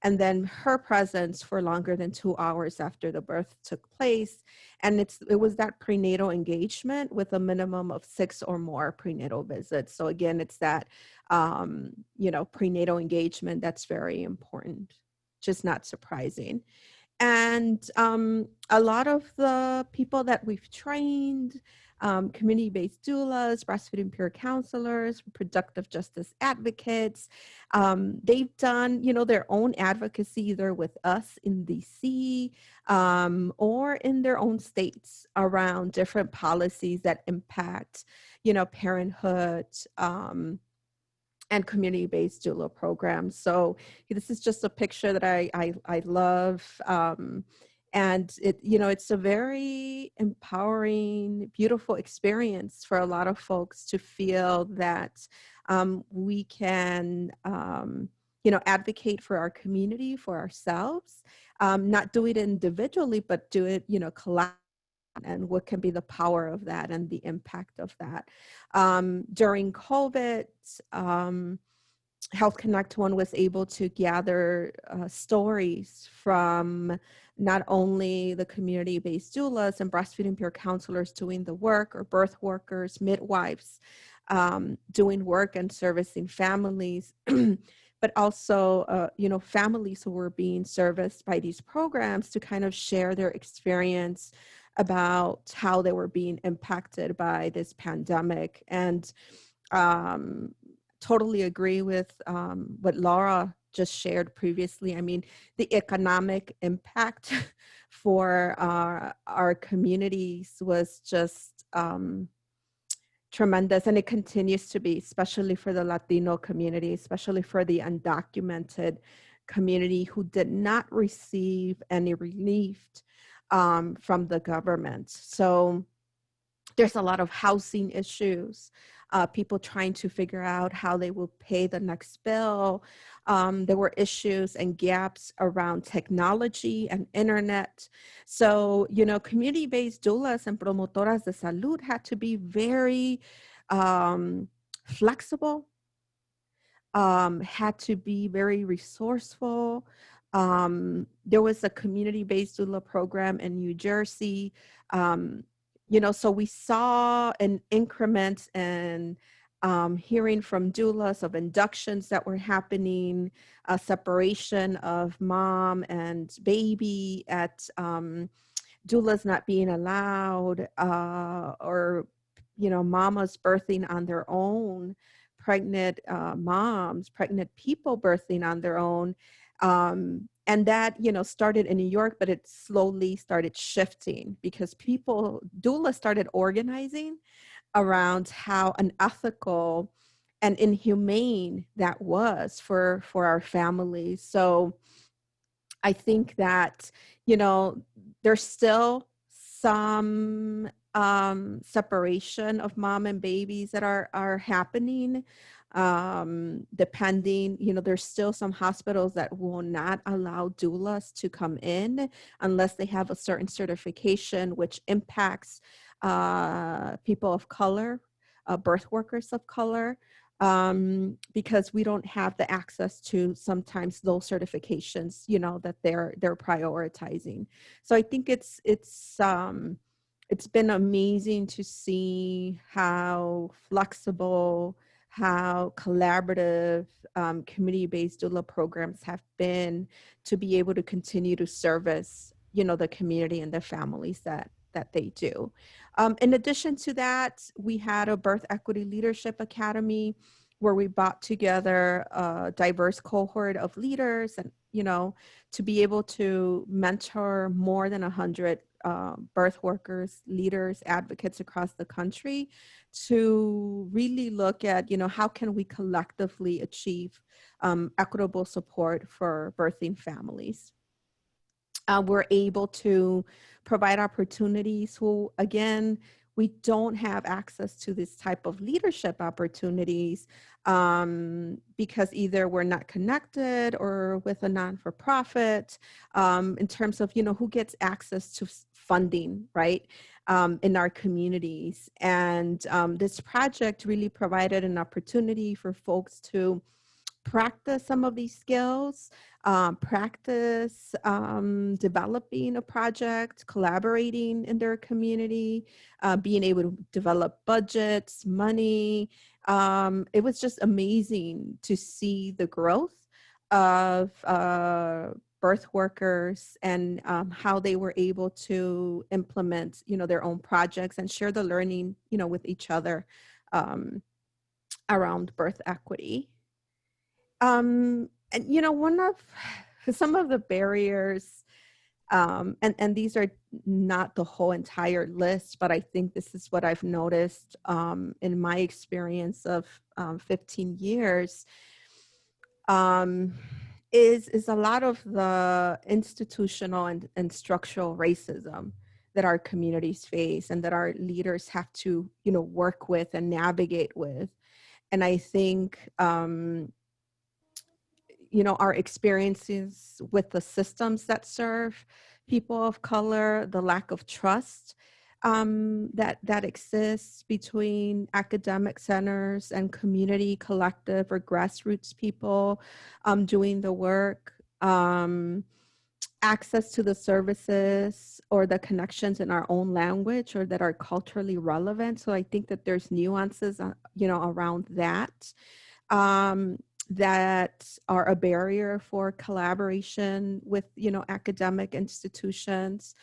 and then her presence for longer than 2 hours after the birth took place. And it was that prenatal engagement with a minimum of 6 or more prenatal visits. So again, it's that, you know, prenatal engagement that's very important, just not surprising. And a lot of the people that we've trained community-based doulas, breastfeeding peer counselors, reproductive justice advocates. They've done, their own advocacy either with us in DC or in their own states around different policies that impact, parenthood, and community-based doula programs. So this is just a picture that I love. And it's a very empowering, beautiful experience for a lot of folks to feel that we can, advocate for our community, for ourselves, not do it individually, but do it, collectively, and what can be the power of that and the impact of that. During COVID, Health Connect One was able to gather stories from not only the community-based doulas and breastfeeding peer counselors doing the work, or birth workers, midwives, doing work and servicing families, but also, families who were being serviced by these programs to kind of share their experience about how they were being impacted by this pandemic. And totally agree with what Laura just shared previously. I mean, the economic impact for our communities was just tremendous, and it continues to be, especially for the Latino community, especially for the undocumented community who did not receive any relief from the government. So there's a lot of housing issues, people trying to figure out how they will pay the next bill. There were issues and gaps around technology and internet. So, community-based doulas and promotoras de salud had to be very flexible, had to be very resourceful. There was a community-based doula program in New Jersey. So we saw an increment in hearing from doulas of inductions that were happening, a separation of mom and baby at doulas not being allowed, or, mamas birthing on their own, pregnant moms, pregnant people birthing on their own. And that, started in New York, but it slowly started shifting because doulas started organizing around how unethical and inhumane that was for our families. So I think that, there's still some separation of mom and babies that are happening. Depending, there's still some hospitals that will not allow doulas to come in unless they have a certain certification, which impacts people of color, birth workers of color, because we don't have the access to sometimes those certifications, that they're prioritizing. So I think it's been amazing to see how flexible, how collaborative community-based doula programs have been to be able to continue to service, the community and the families that they do. In addition to that, we had a Birth Equity Leadership Academy where we brought together a diverse cohort of leaders and, to be able to mentor more than 100 birth workers, leaders, advocates across the country to really look at, how can we collectively achieve equitable support for birthing families. We're able to provide opportunities who, again, we don't have access to this type of leadership opportunities because either we're not connected or with a non-for-profit in terms of, who gets access to funding, right, in our communities. And this project really provided an opportunity for folks to practice some of these skills, practice developing a project, collaborating in their community, being able to develop budgets, money. It was just amazing to see the growth of birth workers and how they were able to implement, their own projects and share the learning, with each other around birth equity. And, one of some of the barriers, and these are not the whole entire list, but I think this is what I've noticed in my experience of 15 years, is a lot of the institutional and structural racism that our communities face and that our leaders have to, work with and navigate with. And I think, our experiences with the systems that serve people of color, the lack of trust that exists between academic centers and community, collective, or grassroots people doing the work, access to the services or the connections in our own language or that are culturally relevant. So I think that there's nuances, around that. That are a barrier for collaboration with, academic institutions.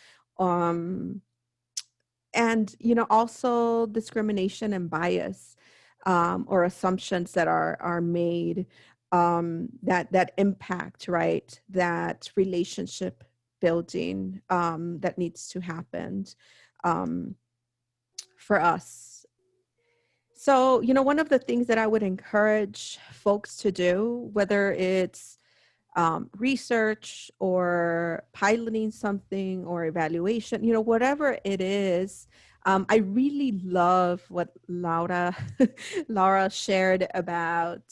And, also discrimination and bias or assumptions that are made that impact, right, that relationship building that needs to happen for us. So, one of the things that I would encourage folks to do, whether it's research or piloting something or evaluation, whatever it is, I really love what Laura shared about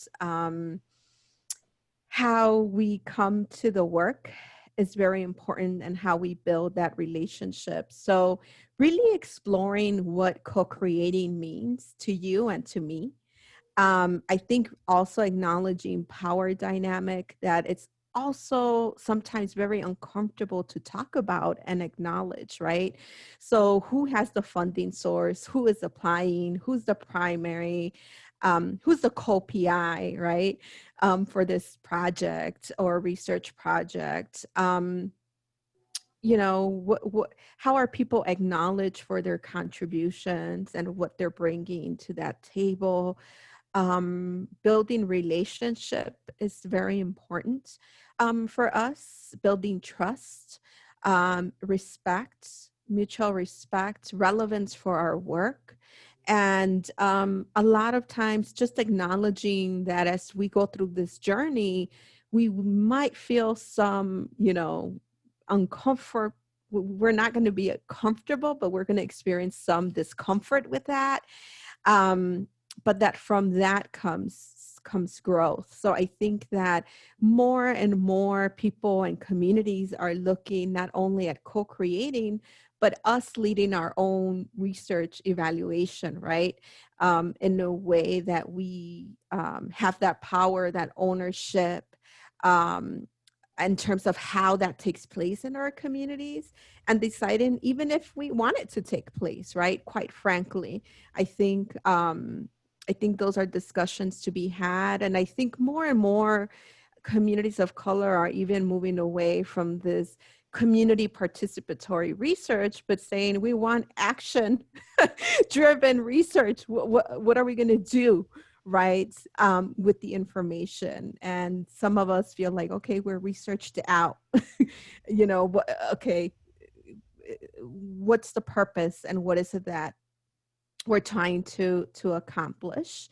how we come to the work is very important and how we build that relationship. So really exploring what co-creating means to you and to me. I think also acknowledging power dynamic, that it's also sometimes very uncomfortable to talk about and acknowledge, right? So who has the funding source? Who is applying? Who's the primary? Who's the co-PI, right? For this project or research project? How are people acknowledged for their contributions and what they're bringing to that table? Building relationship is very important for us. Building trust, respect, mutual respect, relevance for our work. And a lot of times just acknowledging that as we go through this journey, we might feel some, uncomfort. We're not going to be comfortable, but we're going to experience some discomfort with that. But that from that comes growth. So I think that more and more people and communities are looking not only at co-creating, but us leading our own research evaluation, right? In a way that we have that power, that ownership, in terms of how that takes place in our communities, and deciding even if we want it to take place, right? Quite frankly, I think those are discussions to be had. And I think more and more communities of color are even moving away from this community participatory research, but saying we want action driven research. What are we going to do, right, with the information? And some of us feel like, okay, we're researched out. Okay, what's the purpose and what is it that we're trying to accomplish?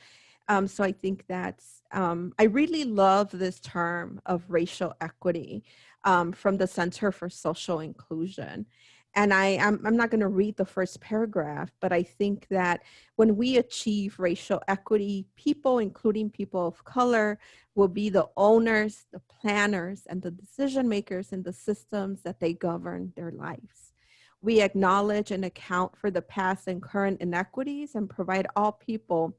So I think that's, I really love this term of racial equity from the Center for Social Inclusion. And I'm not going to read the first paragraph, but I think that when we achieve racial equity, people, including people of color, will be the owners, the planners, and the decision makers in the systems that they govern their lives. We acknowledge and account for the past and current inequities and provide all people,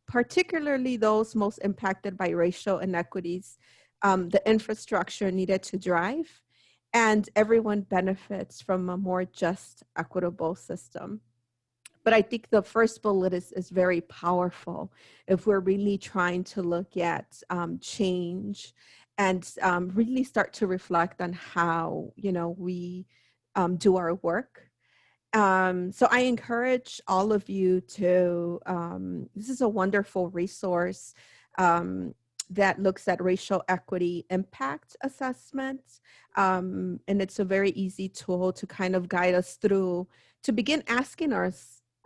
particularly those most impacted by racial inequities, the infrastructure needed to drive, and everyone benefits from a more just, equitable system. But I think the first bullet is very powerful if we're really trying to look at change and really start to reflect on how, we do our work. So I encourage all of you to, this is a wonderful resource that looks at racial equity impact assessments. And it's a very easy tool to kind of guide us through, to begin asking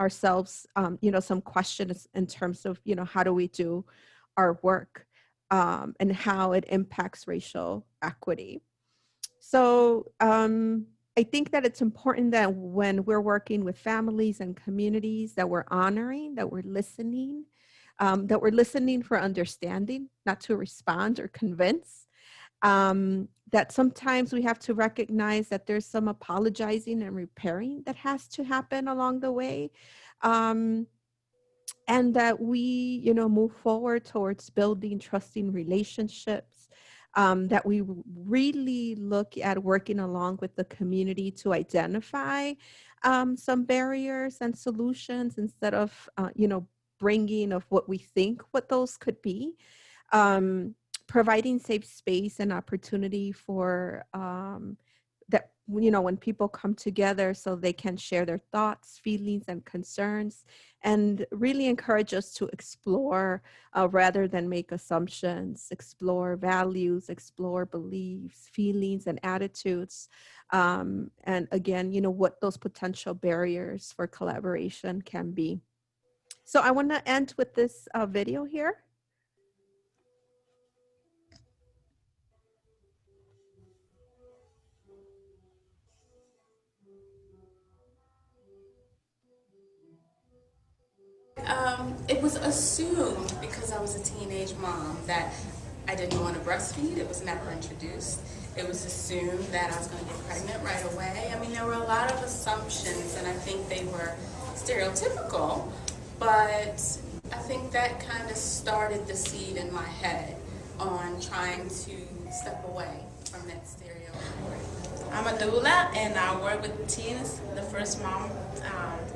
ourselves, some questions in terms of, how do we do our work, and how it impacts racial equity. So I think that it's important that when we're working with families and communities, that we're honoring, that we're listening, for understanding, not to respond or convince. That sometimes we have to recognize that there's some apologizing and repairing that has to happen along the way. And that we, move forward towards building trusting relationships, that we really look at working along with the community to identify some barriers and solutions instead of, bringing of what we think what those could be. Providing safe space and opportunity for that, when people come together so they can share their thoughts, feelings, and concerns, and really encourage us to explore rather than make assumptions, explore values, explore beliefs, feelings, and attitudes. And again, what those potential barriers for collaboration can be. So I want to end with this video here. It was assumed, because I was a teenage mom, that I didn't want to breastfeed. It was never introduced. It was assumed that I was going to get pregnant right away. I mean, there were a lot of assumptions, and I think they were stereotypical, but I think that kind of started the seed in my head on trying to step away from that stereotype. I'm a doula, and I work with teens, the first mom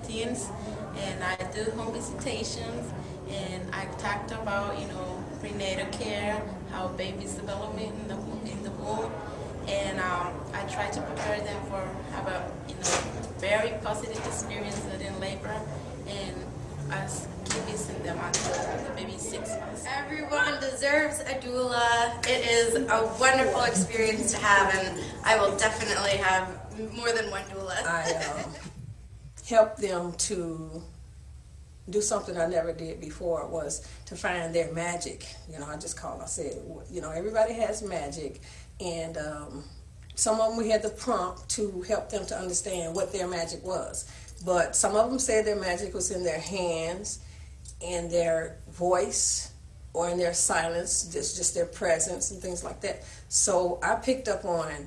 teens, and I do home visitations, and I talked about, prenatal care, how babies development in the womb, and I try to prepare them for have a very positive experience in labor, and I keep visiting them until the baby's 6 months. Everyone deserves a doula. It is a wonderful experience to have, and I will definitely have more than one doula. I help them to do something I never did before, was to find their magic. I said, everybody has magic, and some of them we had the prompt to help them to understand what their magic was. But some of them said their magic was in their hands, in their voice, or in their silence, just their presence and things like that. So I picked up on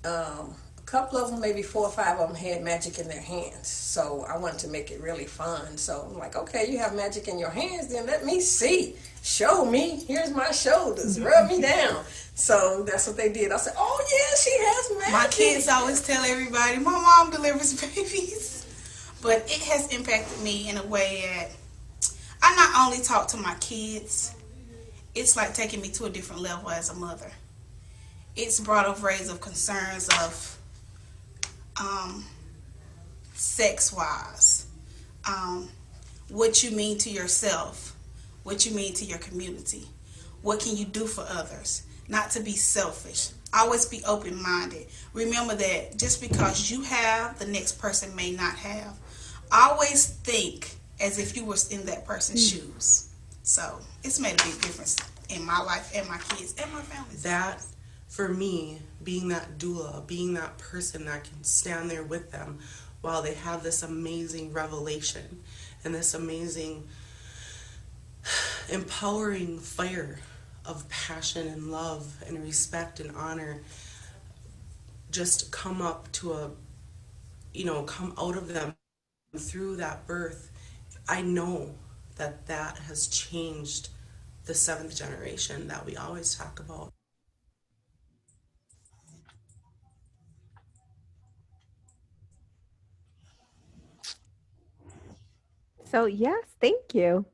a couple of them, maybe 4 or 5 of them had magic in their hands. So I wanted to make it really fun. So I'm like, okay, you have magic in your hands, then let me see. Show me. Here's my shoulders. Rub me down. So that's what they did. I said, oh yeah, she has magic. My kids always tell everybody, my mom delivers babies. But it has impacted me in a way that I not only talk to my kids, it's like taking me to a different level as a mother. It's brought up raised of concerns of sex-wise, what you mean to yourself, what you mean to your community, what can you do for others, not to be selfish, always be open-minded. Remember that just because you have, the next person may not have. Always think as if you were in that person's shoes. So it's made a big difference in my life and my kids and my family. That, for me, being that doula, being that person that can stand there with them while they have this amazing revelation and this amazing empowering fire of passion and love and respect and honor just come up to come out of them through that birth. I know that has changed the 7th generation that we always talk about. So yes, thank you.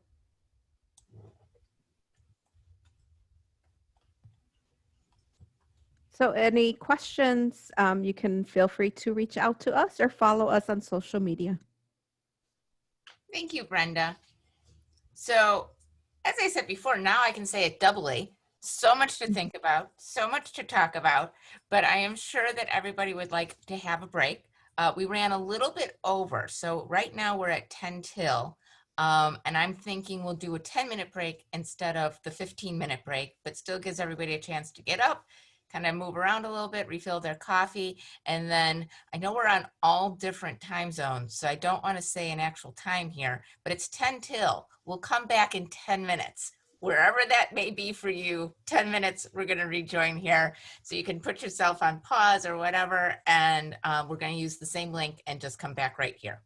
So any questions, you can feel free to reach out to us or follow us on social media. Thank you, Brenda. So, as I said before, now I can say it doubly. So much to think about, so much to talk about, but I am sure that everybody would like to have a break. We ran a little bit over, so right now we're at 10 till, and I'm thinking we'll do a 10-minute break instead of the 15-minute break, but still gives everybody a chance to get up, kind of move around a little bit, refill their coffee, and then I know we're on all different time zones, so I don't want to say an actual time here, but it's 10 till. We'll come back in 10 minutes. Wherever that may be for you, 10 minutes, we're going to rejoin here. So you can put yourself on pause or whatever, and we're going to use the same link and just come back right here.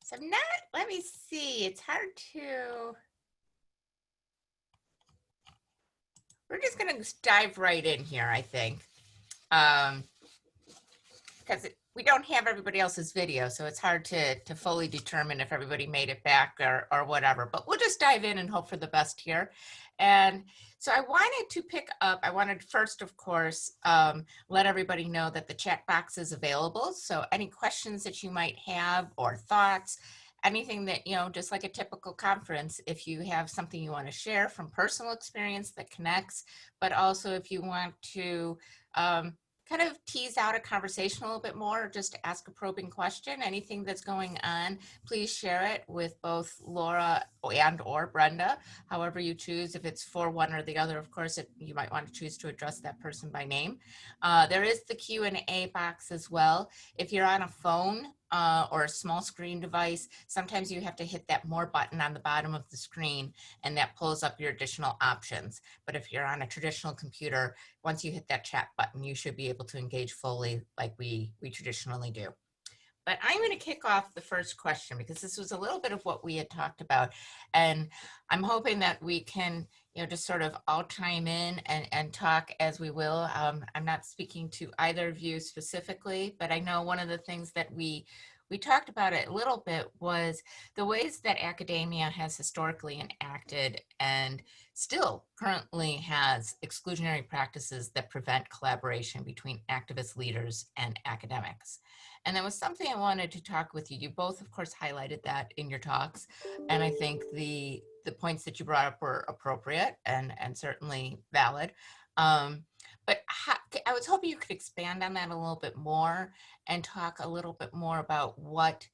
So let me see, it's hard to, we're just gonna dive right in here, I think. Because we don't have everybody else's video, so it's hard to fully determine if everybody made it back or whatever, but we'll just dive in and hope for the best here. And so I wanted to pick up, I wanted first, of course, let everybody know that the chat box is available. So any questions that you might have or thoughts, anything that, you know, just like a typical conference, if you have something you want to share from personal experience that connects, but also if you want to kind of tease out a conversation a little bit more, or just ask a probing question, anything that's going on, please share it with both Laura and or Brenda, however you choose. If it's for one or the other, of course, you might want to choose to address that person by name. There is the Q&A box as well. If you're on a phone or a small screen device, sometimes you have to hit that more button on the bottom of the screen, and that pulls up your additional options. But if you're on a traditional computer, once you hit that chat button, you should be able to engage fully like we traditionally do. But I'm going to kick off the first question because this was a little bit of what we had talked about. And I'm hoping that we can, you know, just sort of all chime in and talk as we will. I'm not speaking to either of you specifically, but I know one of the things that we talked about it a little bit was the ways that academia has historically enacted and still currently has exclusionary practices that prevent collaboration between activist leaders and academics. And that was something I wanted to talk with you. You both, of course, highlighted that in your talks. And I think the points that you brought up were appropriate and certainly valid. But I was hoping you could expand on that a little bit more and talk a little bit more about what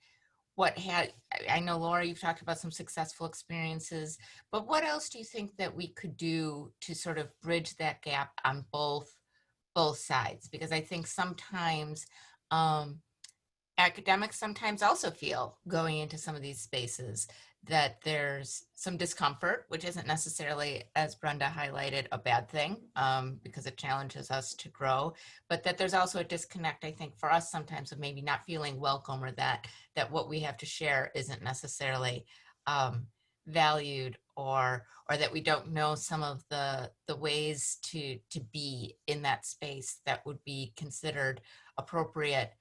had, I know Laura, you've talked about some successful experiences, but what else do you think that we could do to sort of bridge that gap on both sides? Because I think sometimes academics sometimes also feel going into some of these spaces that there's some discomfort, which isn't necessarily, as Brenda highlighted, a bad thing because it challenges us to grow, but that there's also a disconnect, I think, for us sometimes of maybe not feeling welcome, or that what we have to share isn't necessarily valued, or that we don't know some of the ways to be in that space that would be considered appropriate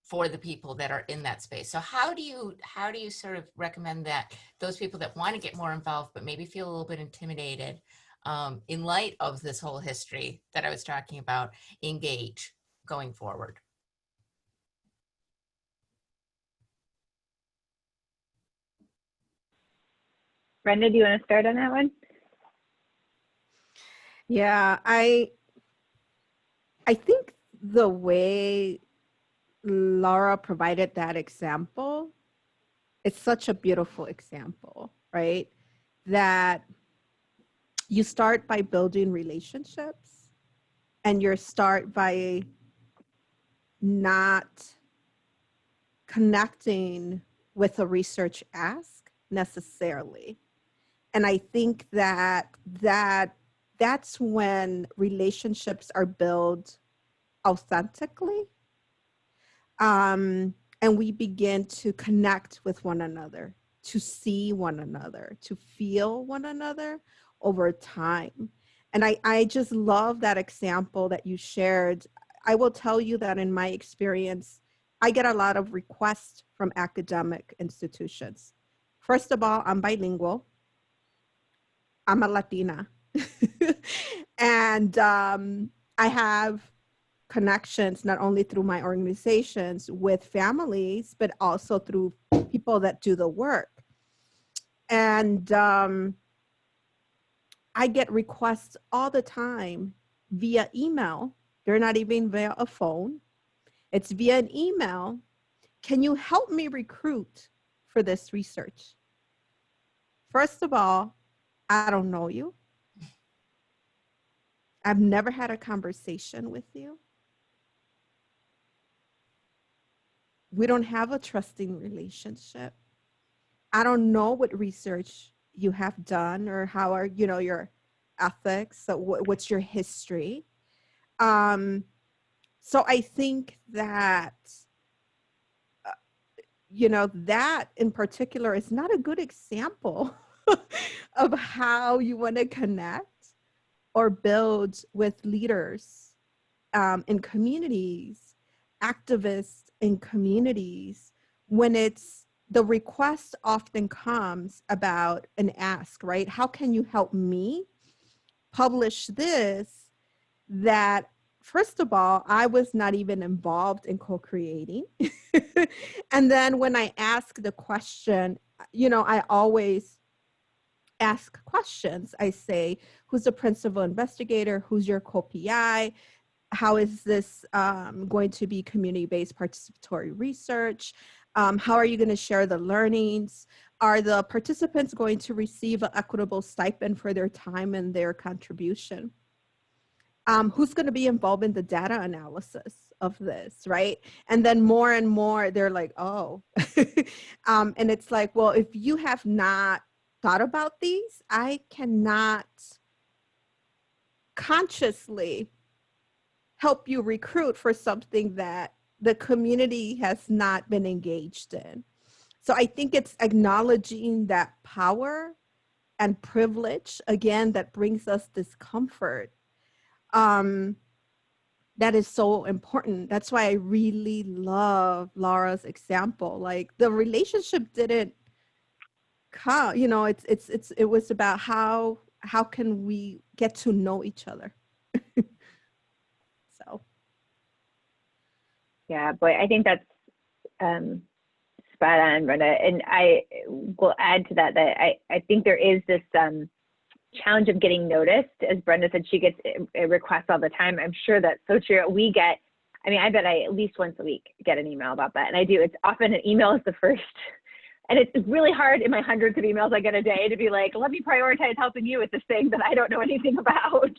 for the people that are in that space. So how do you sort of recommend that those people that want to get more involved but maybe feel a little bit intimidated in light of this whole history that I was talking about engage going forward? Brenda, do you want to start on that one? Yeah, I think the way Laura provided that example, it's such a beautiful example, right? That you start by building relationships, and you start by not connecting with a research ask necessarily. And I think that's when relationships are built authentically. And we begin to connect with one another, to see one another, to feel one another over time. And I just love that example that you shared. I will tell you that in my experience, I get a lot of requests from academic institutions. First of all, I'm bilingual. I'm a Latina. And I have connections not only through my organizations with families, but also through people that do the work. And I get requests all the time via email. They're not even via a phone. It's via an email. Can you help me recruit for this research? First of all, I don't know you. I've never had a conversation with you. We don't have a trusting relationship. I don't know what research you have done or how are, your ethics, so what's your history. So I think that, you know, that in particular is not a good example of how you want to connect or build with leaders in communities, activists in communities, when it's the request often comes about an ask, right? How can you help me publish this that, first of all, I was not even involved in co-creating. And then when I ask the question, you know, I always ask questions. I say, who's the principal investigator? Who's your co-PI? How is this going to be community-based participatory research? How are you going to share the learnings? Are the participants going to receive an equitable stipend for their time and their contribution? Who's going to be involved in the data analysis of this, right? And then more and more, they're like, oh. And it's like, well, if you have not thought about these, I cannot consciously help you recruit for something that the community has not been engaged in. So I think it's acknowledging that power and privilege, again, that brings us discomfort. That is so important. That's why I really love Laura's example. Like, the relationship didn't come, you know, it was about how can we get to know each other. So. Yeah, boy, I think that's spot on, Brenda. And I will add to that I think there is this challenge of getting noticed. As Brenda said, she gets requests all the time. I'm sure that's so true. We get, I mean, I bet I at least once a week get an email about that. And I do. It's often an email is the first. And it's really hard in my hundreds of emails I get a day to be like, let me prioritize helping you with this thing that I don't know anything about,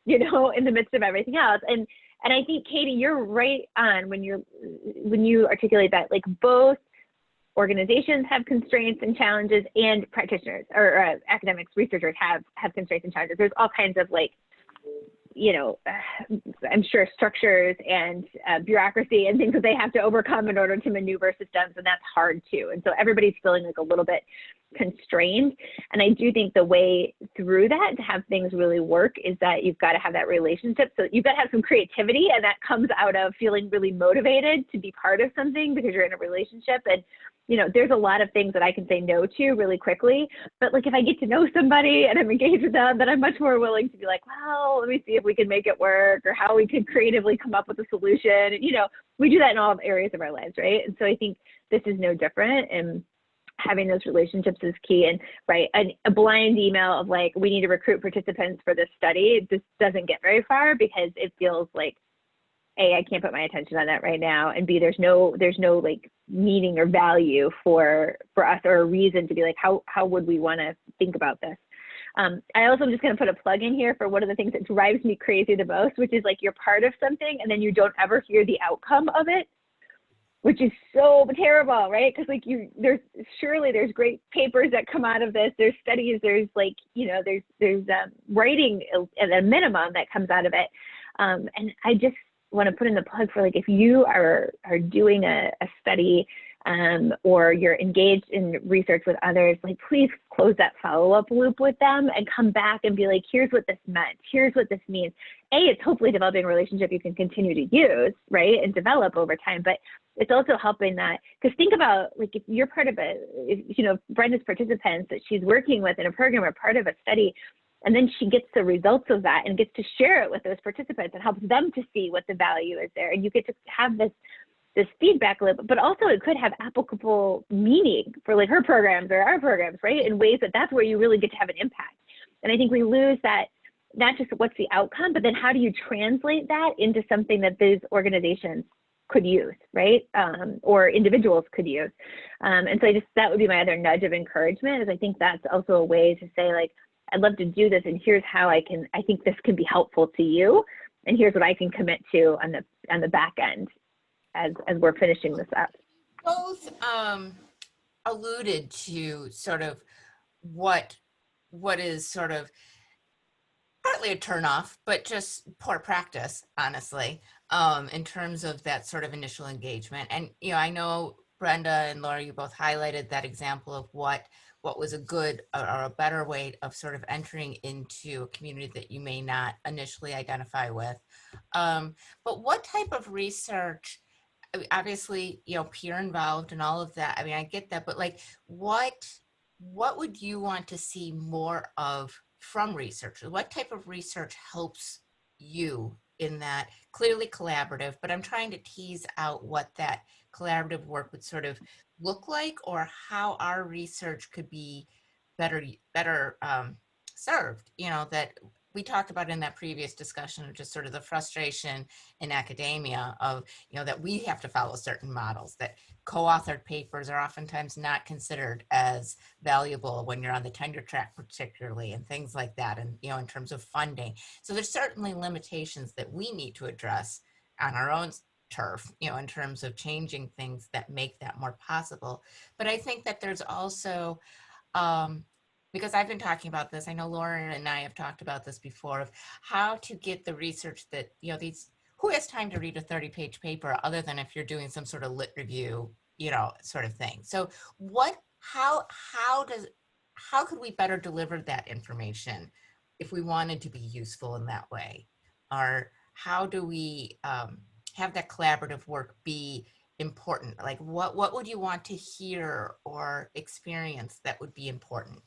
you know, in the midst of everything else. And I think, Katie, you're right on when you articulate that, like, both organizations have constraints and challenges, and practitioners or academics, researchers have constraints and challenges. There's all kinds of, like, you know, I'm sure structures and bureaucracy and things that they have to overcome in order to maneuver systems, and that's hard too. And so everybody's feeling like a little bit constrained. And I do think the way through that to have things really work is that you've got to have that relationship. So you've got to have some creativity, and that comes out of feeling really motivated to be part of something because you're in a relationship. And you know, there's a lot of things that I can say no to really quickly, but like, if I get to know somebody and I'm engaged with them, then I'm much more willing to be like, well, let me see if we can make it work, or how we could creatively come up with a solution. And, you know, we do that in all areas of our lives, right? And so I think this is no different, and having those relationships is key. And right, a blind email of like, we need to recruit participants for this study, it just doesn't get very far, because it feels like, A, I can't put my attention on that right now, and B, there's no like meaning or value for us, or a reason to be like, how would we want to think about this? I also am just going to put a plug in here for one of the things that drives me crazy the most, which is like, you're part of something and then you don't ever hear the outcome of it, which is so terrible, right? Because like, there's great papers that come out of this. There's studies, there's like, you know, there's writing at a minimum that comes out of it. And I just want to put in the plug for, like, if you are doing a study or you're engaged in research with others, like, please close that follow-up loop with them and come back and be like, here's what this meant, here's what this means. A, it's hopefully developing a relationship you can continue to use, right, and develop over time, but it's also helping that, because think about, like, if you're part of you know, Brenda's participants that she's working with in a program or part of a study, and then she gets the results of that and gets to share it with those participants and helps them to see what the value is there. And you get to have this feedback loop, but also it could have applicable meaning for like her programs or our programs, right? In ways that's where you really get to have an impact. And I think we lose that, not just what's the outcome, but then how do you translate that into something that these organizations could use, right? Or individuals could use. And so that would be my other nudge of encouragement, is I think that's also a way to say, like, I'd love to do this, and here's how I think this can be helpful to you, and here's what I can commit to on the back end as we're finishing this up. Both alluded to sort of what is sort of partly a turnoff, but just poor practice, honestly, in terms of that sort of initial engagement. And, you know, I know, Brenda and Laura, you both highlighted that example of what was a good or a better way of sort of entering into a community that you may not initially identify with. But what type of research, I mean, obviously, you know, peer involved and all of that. I mean, I get that, but like, what would you want to see more of from researchers? What type of research helps you in that? Clearly collaborative, but I'm trying to tease out what that collaborative work would sort of look like, or how our research could be better served. You know, that we talked about in that previous discussion of just sort of the frustration in academia of, you know, that we have to follow certain models, that co-authored papers are oftentimes not considered as valuable when you're on the tenure track particularly, and things like that, and, you know, in terms of funding. So there's certainly limitations that we need to address on our own turf, you know, in terms of changing things that make that more possible. But I think that there's also, because I've been talking about this, I know Lauren and I have talked about this before, of how to get the research that, you know, who has time to read a 30-page paper other than if you're doing some sort of lit review, you know, sort of thing. So how could we better deliver that information if we wanted to be useful in that way? Or how do we have that collaborative work be important? Like what would you want to hear or experience that would be important?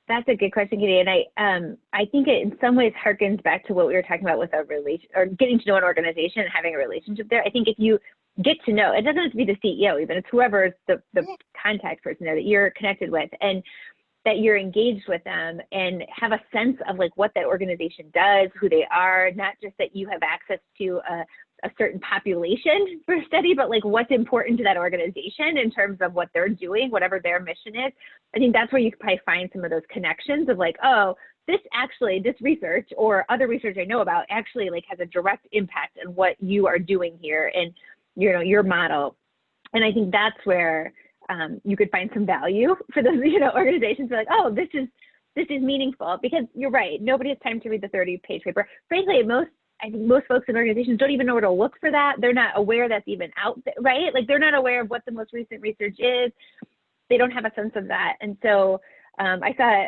That's a good question, Katie. And I think it in some ways harkens back to what we were talking about with a relation, or getting to know an organization and having a relationship there. I think if you get to know, it doesn't have to be the CEO, even it's whoever's the contact person there that you're connected with, and that you're engaged with them and have a sense of like what that organization does, who they are, not just that you have access to a certain population for study, but like what's important to that organization in terms of what they're doing, whatever their mission is. I think that's where you could probably find some of those connections of like, oh, this research or other research I know about actually like has a direct impact on what you are doing here and, you know, your model. And I think that's where you could find some value for those, you know, organizations to be like, oh, this is meaningful, because you're right. Nobody has time to read the 30-page paper. Frankly, I think most folks in organizations don't even know where to look for that. They're not aware that's even out there, right? Like they're not aware of what the most recent research is. They don't have a sense of that. And so I saw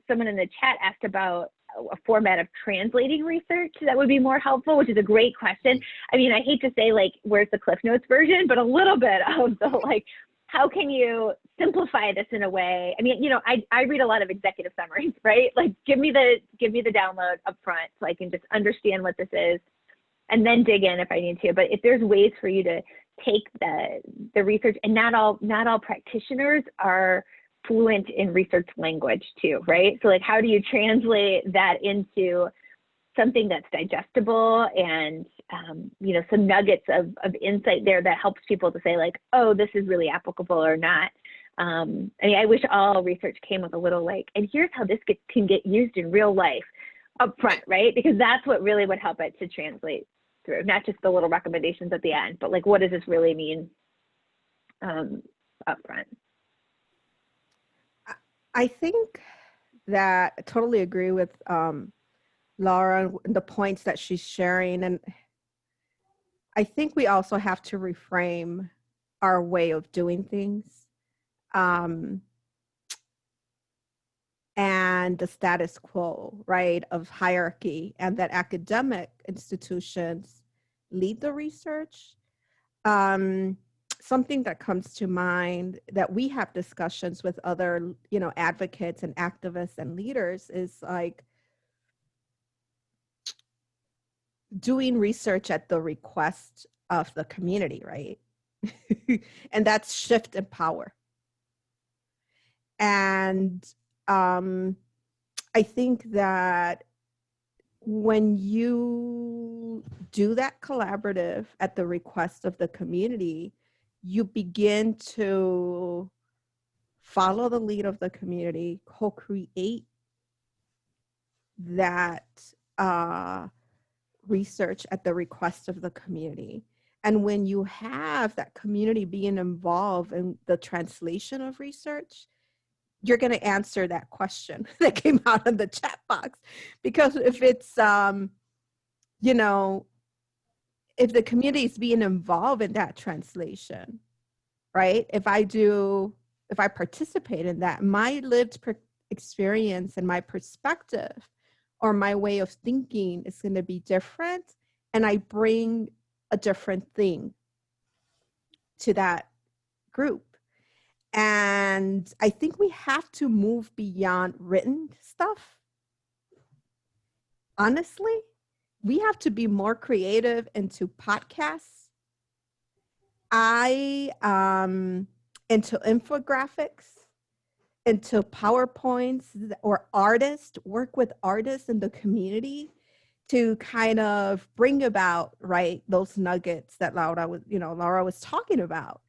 someone in the chat asked about a format of translating research that would be more helpful, which is a great question. I mean, I hate to say like, where's the Cliff Notes version, but a little bit of the like, how can you simplify this in a way? I mean, you know, I read a lot of executive summaries, right? Like give me the download up front so I can just understand what this is and then dig in if I need to. But if there's ways for you to take the research, and not all practitioners are fluent in research language too, right? So like, how do you translate that into something that's digestible and, you know, some nuggets of insight there that helps people to say like, oh, this is really applicable or not. I mean, I wish all research came with a little like, and here's how this can get used in real life up front, right? Because that's what really would help it to translate through, not just the little recommendations at the end, but like, what does this really mean up front? I think that I totally agree with Laura and the points that she's sharing. And I think we also have to reframe our way of doing things and the status quo, right, of hierarchy, and that academic institutions lead the research. Something that comes to mind that we have discussions with other, you know, advocates and activists and leaders is like doing research at the request of the community, right? And that's shift in power. And I think that when you do that collaborative at the request of the community, you begin to follow the lead of the community, co-create that research at the request of the community. And when you have that community being involved in the translation of research, you're going to answer that question that came out in the chat box. Because if it's, you know, if the community is being involved in that translation, right? If I participate in that, my lived experience and my perspective or my way of thinking is going to be different, and I bring a different thing to that group. And I think we have to move beyond written stuff. Honestly, we have to be more creative into podcasts. Into infographics, into PowerPoints, or artists, work with artists in the community to kind of bring about, right, those nuggets that Laura was talking about.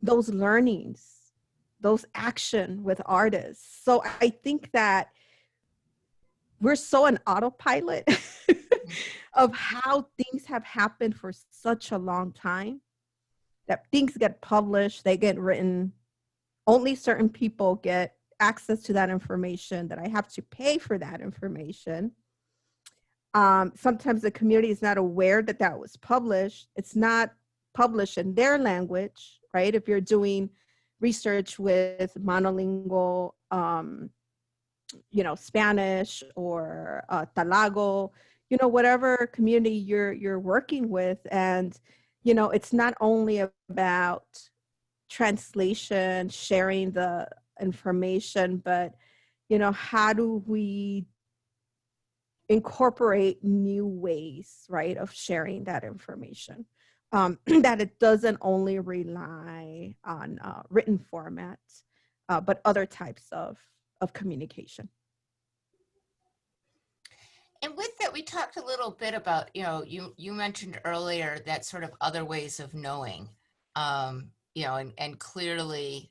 Those learnings, those action with artists. So I think that we're so on autopilot of how things have happened for such a long time, that things get published, they get written, only certain people get access to that information, that I have to pay for that information. Sometimes the community is not aware that that was published. It's not published in their language, right? If you're doing research with monolingual, Spanish or Talago, whatever community you're working with. And, it's not only about translation, sharing the information, but, how do we incorporate new ways, right, of sharing that information, that it doesn't only rely on written formats, but other types of communication. And with that, we talked a little bit about, you mentioned earlier that sort of other ways of knowing, and clearly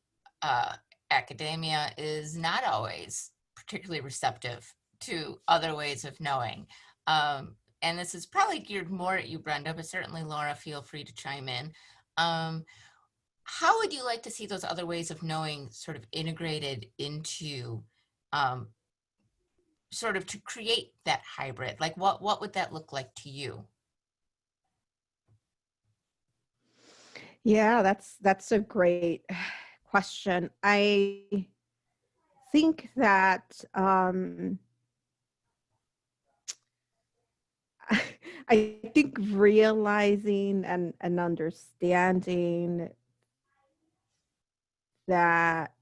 academia is not always particularly receptive to other ways of knowing. And this is probably geared more at you, Brenda, but certainly Laura, feel free to chime in. How would you like to see those other ways of knowing sort of integrated into sort of to create that hybrid? Like what would that look like to you? Yeah, that's a great question. I think that I think realizing and understanding that,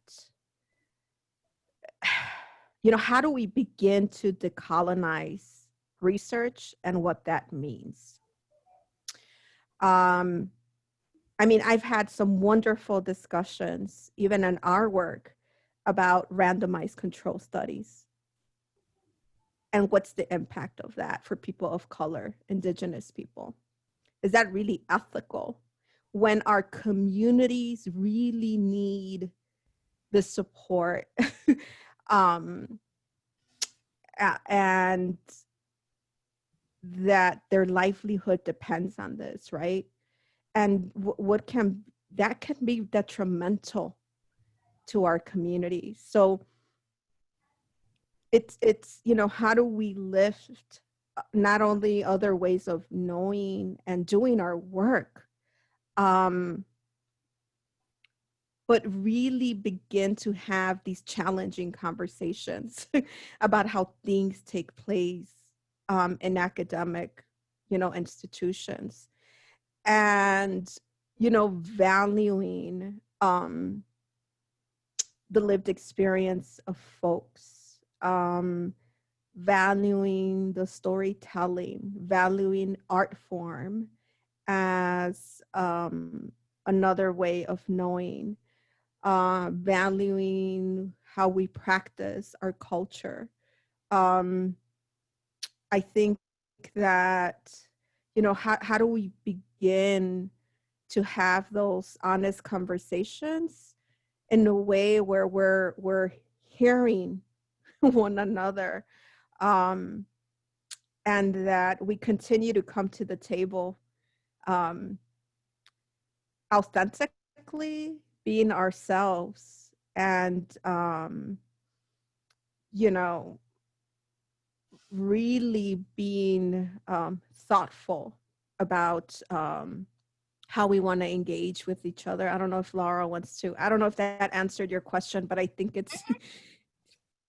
how do we begin to decolonize research and what that means? I've had some wonderful discussions, even in our work, about randomized control studies and what's the impact of that for people of color, Indigenous people. Is that really ethical when our communities really need the support and that their livelihood depends on this, right? And that can be detrimental to our communities. So it's how do we lift not only other ways of knowing and doing our work, but really begin to have these challenging conversations about how things take place in academic, institutions, and, valuing the lived experience of folks, valuing the storytelling, valuing art form as another way of knowing, valuing how we practice our culture. I think that, how do we begin to have those honest conversations in a way where we're hearing one another, and that we continue to come to the table authentically, being ourselves, and really being thoughtful about how we want to engage with each other. I don't know if Laura wants to, I don't know if that answered your question, but I think it's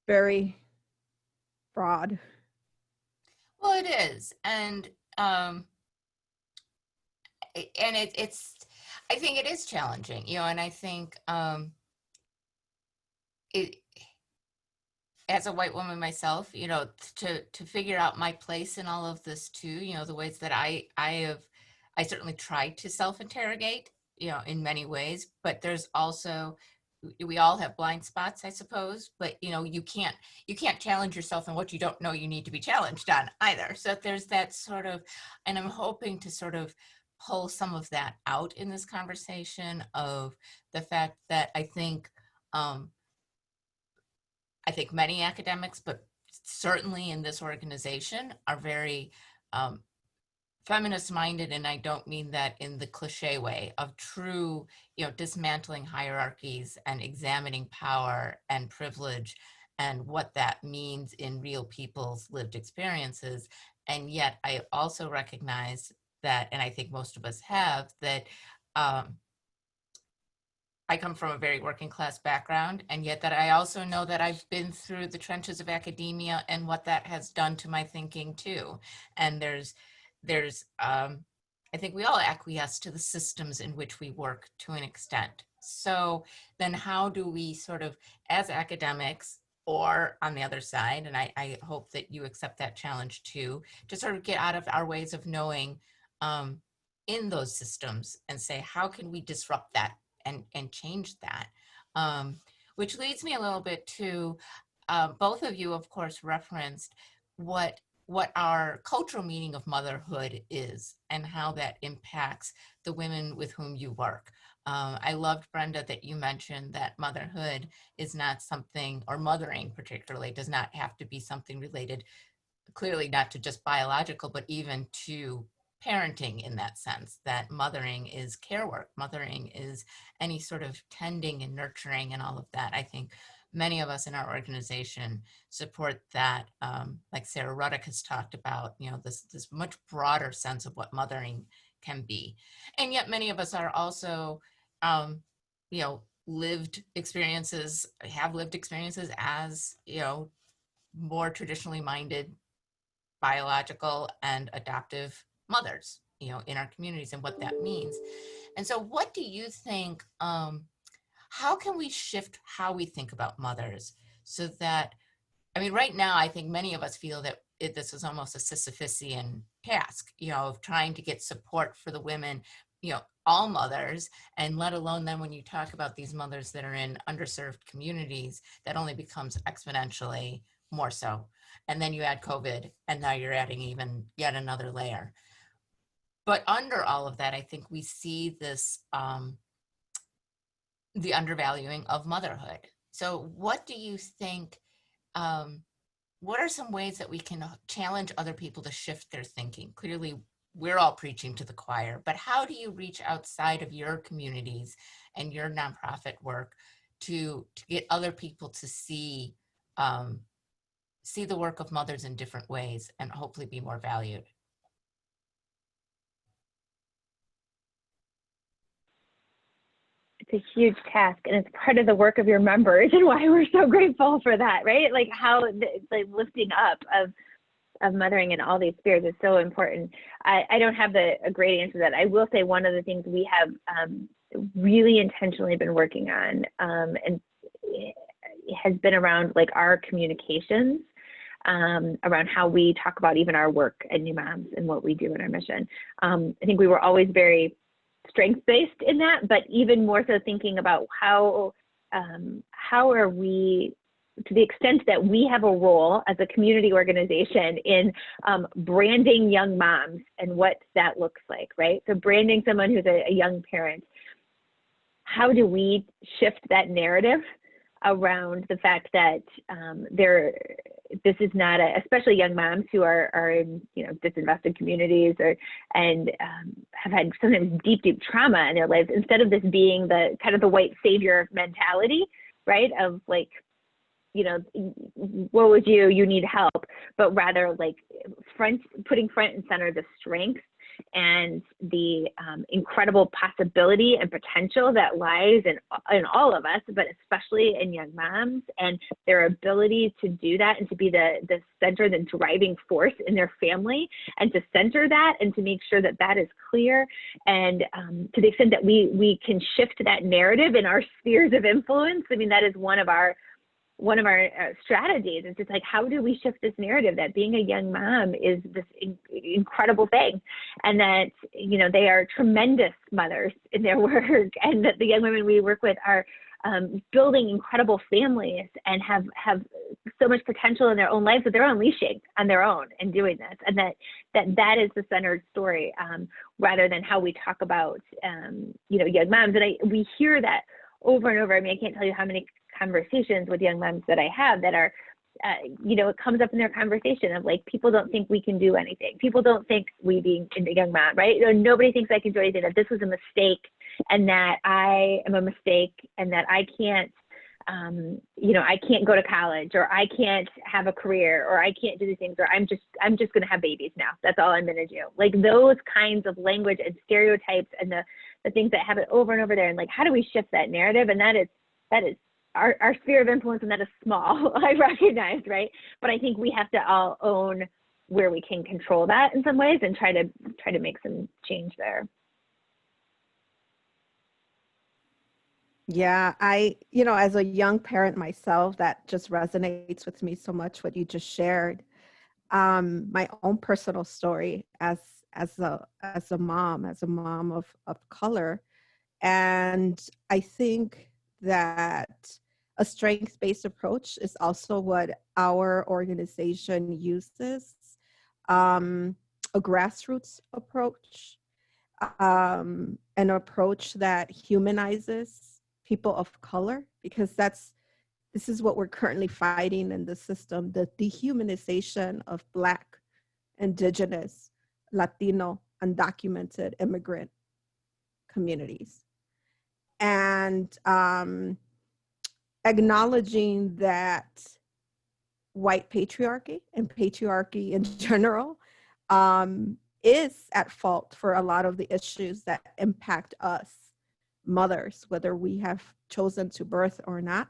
very broad. Well, it is. It's, I think it is challenging, and I think it, as a white woman myself, to figure out my place in all of this too, the ways that I certainly tried to self-interrogate, in many ways, but there's also, we all have blind spots, I suppose, but you can't challenge yourself in what you don't know you need to be challenged on either. So there's that sort of, and I'm hoping to sort of pull some of that out in this conversation of the fact that I think many academics, but certainly in this organization, are very feminist minded, and I don't mean that in the cliche way of true, dismantling hierarchies and examining power and privilege and what that means in real people's lived experiences. And yet I also recognize that, and I think most of us have, that I come from a very working class background, and yet that I also know that I've been through the trenches of academia and what that has done to my thinking too. And there's I think we all acquiesce to the systems in which we work to an extent. So then how do we sort of, as academics, or on the other side, and I hope that you accept that challenge too, to sort of get out of our ways of knowing in those systems and say, how can we disrupt that and change that? Which leads me a little bit to, both of you, of course, referenced what our cultural meaning of motherhood is and how that impacts the women with whom you work. I loved, Brenda, that you mentioned that motherhood is not something, or mothering particularly, does not have to be something related, clearly not to just biological, but even to parenting, in that sense, that mothering is care work. Mothering is any sort of tending and nurturing and all of that. I think many of us in our organization support that, like Sarah Ruddock has talked about, this much broader sense of what mothering can be. And yet many of us are also, lived experiences as, more traditionally minded biological and adoptive mothers, in our communities, and what that means. And so what do you think, how can we shift how we think about mothers so that, right now, I think many of us feel that this is almost a Sisyphusian task, of trying to get support for the women, all mothers, and let alone then when you talk about these mothers that are in underserved communities, that only becomes exponentially more so. And then you add COVID, and now you're adding yet another layer. But under all of that, I think we see this, the undervaluing of motherhood. So what do you think, what are some ways that we can challenge other people to shift their thinking? Clearly, we're all preaching to the choir, but how do you reach outside of your communities and your nonprofit work to get other people to see the work of mothers in different ways and hopefully be more valued? It's a huge task, and it's part of the work of your members and why we're so grateful for that, right? Like how the lifting up of mothering in all these spheres is so important. I don't have a great answer to that. I will say one of the things we have really intentionally been working on, and it has been around like our communications, around how we talk about even our work at New Moms and what we do in our mission. I think we were always very strength-based in that, but even more so thinking about how are we, to the extent that we have a role as a community organization in branding young moms and what that looks like, right? So branding someone who's a young parent, how do we shift that narrative around the fact that this is not especially young moms who are in disinvested communities and have had sometimes deep trauma in their lives, instead of this being the kind of the white savior mentality, right, of like you know, woe is you, you need help, but rather like putting front and center the strengths and the incredible possibility and potential that lies in all of us, but especially in young moms, and their ability to do that and to be the center, the driving force in their family, and to center that and to make sure that that is clear. And to the extent that we can shift that narrative in our spheres of influence, I mean, that is one of our strategies. It's just like, how do we shift this narrative that being a young mom is this incredible thing, and that, you know, they are tremendous mothers in their work, and that the young women we work with are building incredible families and have so much potential in their own lives that they're unleashing on their own and doing this, and that is the centered story, rather than how we talk about you know, young moms. And we hear that over and over. I mean, I can't tell you how many conversations with young moms that I have that are, you know, it comes up in their conversation of like, people don't think we can do anything. People don't think we being a young mom, right? Nobody thinks I can do anything, that this was a mistake, and that I am a mistake, and that I can't, you know, I can't go to college, or I can't have a career, or I can't do these things, or I'm just going to have babies now. That's all I'm going to do. Like those kinds of language and stereotypes and the things that happen over and over there. And like, how do we shift that narrative? And that is our sphere of influence, and that is small, I recognize, right? But I think we have to all own where we can control that in some ways and try to make some change there. Yeah, you know, as a young parent myself, that just resonates with me so much, what you just shared. My own personal story as a mom of color. And I think that a strengths-based approach is also what our organization uses, a grassroots approach, an approach that humanizes people of color, because this is what we're currently fighting in the system, the dehumanization of Black, Indigenous, Latino, undocumented immigrant communities. And acknowledging that white patriarchy and patriarchy in general is at fault for a lot of the issues that impact us mothers, whether we have chosen to birth or not,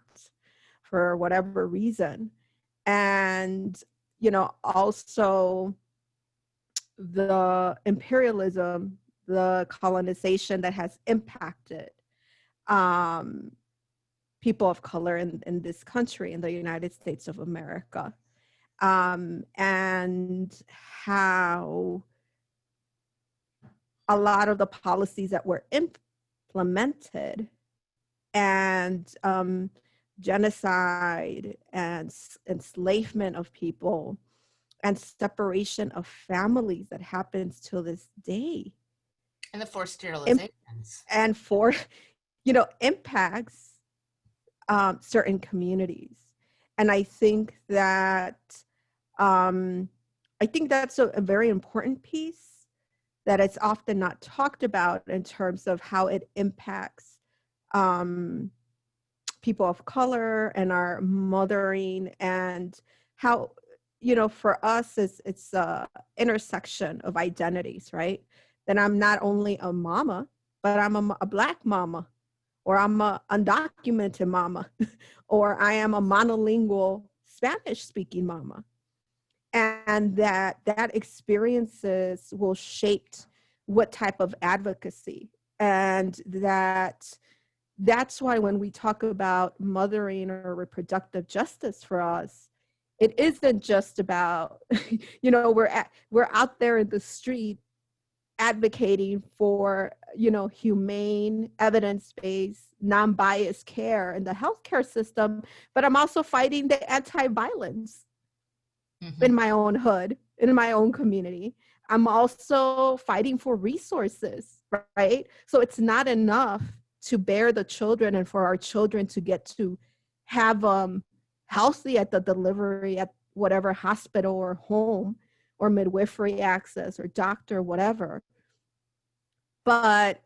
for whatever reason. And, you know, also the imperialism, the colonization that has impacted people of color in this country, in the United States of America, and how a lot of the policies that were implemented, and genocide and enslavement of people and separation of families that happens to this day, And the forced sterilizations. and for, you know, impacts certain communities. And I think that that's a very important piece that it's often not talked about in terms of how it impacts people of color and our mothering, and how, you know, for us it's a intersection of identities, right? That I'm not only a mama, but I'm a Black mama, or I'm a undocumented mama, or I am a monolingual Spanish speaking mama. And that experiences will shape what type of advocacy. And that's why when we talk about mothering or reproductive justice for us, it isn't just about, you know, we're out there in the street advocating for, you know, humane, evidence-based, non-biased care in the healthcare system, but I'm also fighting the anti-violence in my own hood, in my own community. I'm also fighting for resources, right? So it's not enough to bear the children and for our children to get to have healthy at the delivery at whatever hospital or home or midwifery access or doctor, whatever. But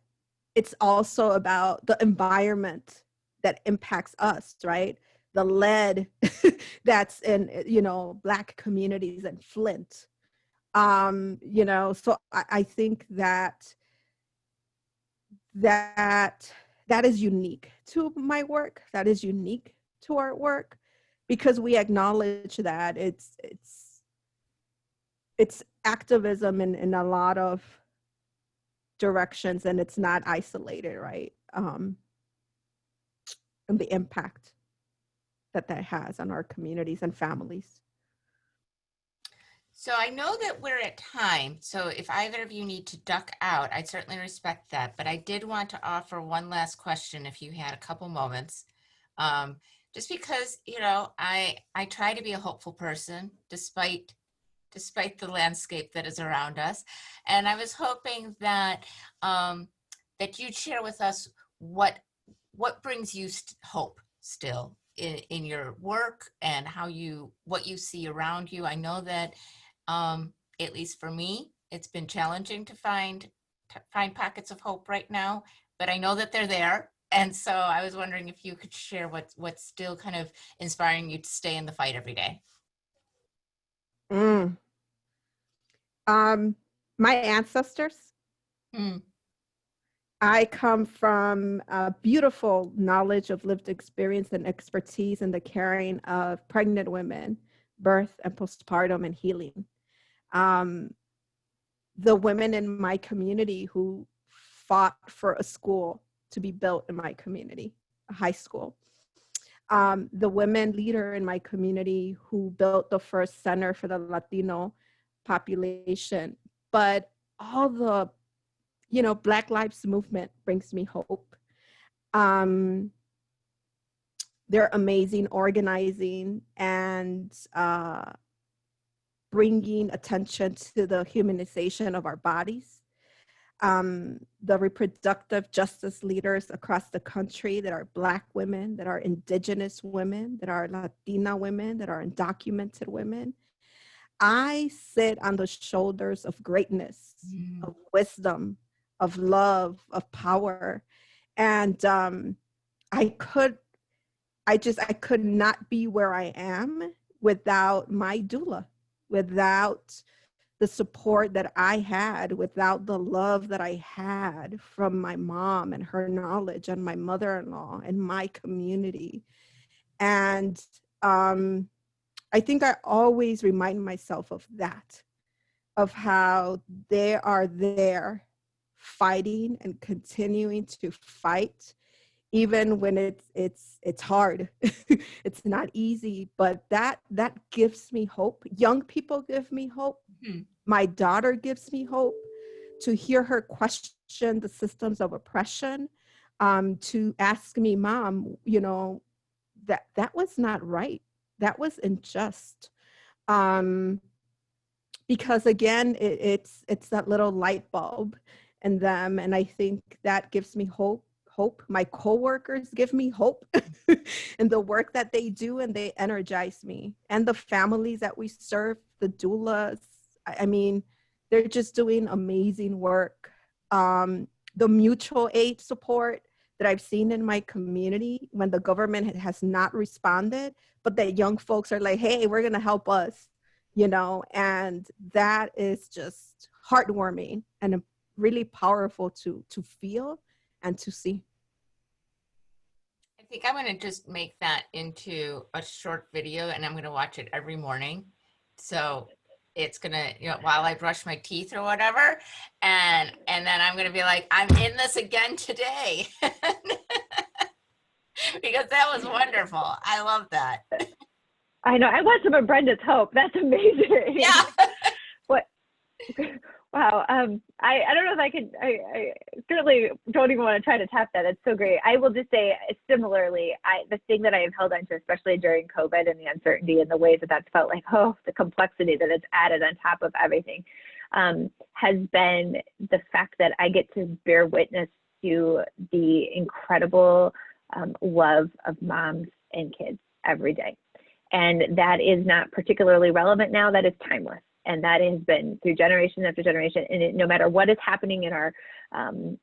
it's also about the environment that impacts us, right? the lead that's in, Black communities in Flint. So I think that is unique to my work. That is unique to our work, because we acknowledge that it's activism in a lot of directions, and it's not isolated, right? And the impact that has on our communities and families. So I know that we're at time, so if either of you need to duck out, I certainly respect that, but I did want to offer one last question if you had a couple moments. Just because, I try to be a hopeful person despite the landscape that is around us. And I was hoping that that you'd share with us what brings you hope still in your work, and what you see around you. I know that at least for me, it's been challenging to find pockets of hope right now, but I know that they're there. And so I was wondering if you could share what's still kind of inspiring you to stay in the fight every day. My ancestors. I come from a beautiful knowledge of lived experience and expertise in the caring of pregnant women, birth and postpartum, and healing. The women in my community who fought for a school to be built in my community, a high school. The women leader in my community who built the first center for the Latino population. But all the, Black Lives Movement brings me hope. They're amazing organizing and bringing attention to the humanization of our bodies. The reproductive justice leaders across the country that are Black women, that are Indigenous women, that are Latina women, that are undocumented women. I sit on the shoulders of greatness, of wisdom, of love, of power. And I could not be where I am without my doula, without the support that I had, without the love that I had from my mom and her knowledge, and my mother-in-law and my community. And I think I always remind myself of that, of how they are there fighting and continuing to fight, even when it's hard. It's not easy, but that gives me hope. Young people give me hope. My daughter gives me hope to hear her question the systems of oppression, to ask me, Mom, that was not right. That was unjust. Because again, it's that little light bulb in them. And I think that gives me hope. My coworkers give me hope in the work that they do, and they energize me. And the families that we serve, the doulas, I mean, they're just doing amazing work. The mutual aid support that I've seen in my community when the government has not responded, but that young folks are like, hey, we're gonna help us, and that is just heartwarming and really powerful to feel and to see. I think I'm going to just make that into a short video, and I'm going to watch it every morning. So it's going to, while I brush my teeth or whatever, and then I'm going to be like, I'm in this again today. Because that was wonderful. I love that. I know. I want some of Brenda's hope. That's amazing. Yeah. What? Wow. I don't know if I could, I certainly don't even want to try to tap that. It's so great. I will just say similarly, the thing that I have held on to, especially during COVID and the uncertainty and the ways that that's felt like, the complexity that it's added on top of everything, has been the fact that I get to bear witness to the incredible love of moms and kids every day. And that is not particularly relevant now. That is timeless. And that has been through generation after generation. And no matter what is happening in our, in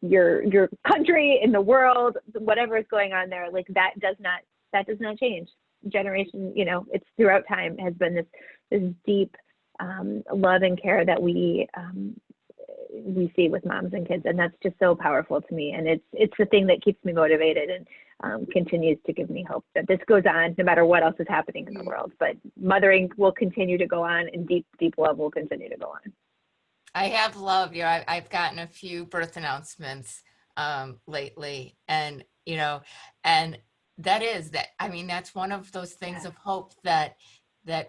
your country, in the world, whatever is going on there, like that does not that does not change. Generation, you know, it's throughout time has been this deep love and care that we see with moms and kids, and that's just so powerful to me. And it's the thing that keeps me motivated and continues to give me hope that this goes on no matter what else is happening in the world. But mothering will continue to go on, and deep love will continue to go on. I have loved you. I've gotten a few birth announcements lately, and you know, and I mean, that's one of those things of hope that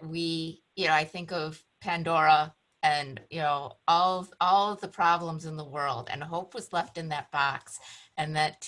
we, you know, I think of Pandora and, you know, all of the problems in the world, and hope was left in that box, and that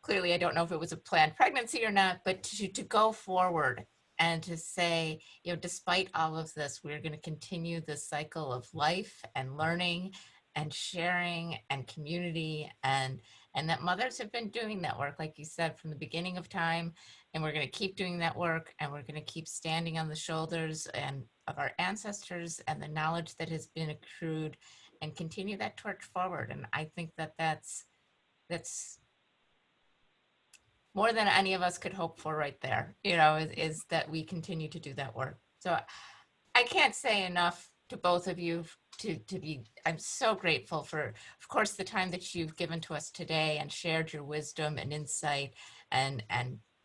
clearly, I don't know if it was a planned pregnancy or not, but to go forward and to say, you know, despite all of this, we're going to continue this cycle of life and learning and sharing and community, and that mothers have been doing that work, like you said, from the beginning of time, and we're going to keep doing that work, and we're going to keep standing on the shoulders and of our ancestors and the knowledge that has been accrued, and continue that torch forward. And I think that that's more than any of us could hope for right there, you know, is that we continue to do that work. So I can't say enough to both of you I'm so grateful for, of course, the time that you've given to us today and shared your wisdom and insight and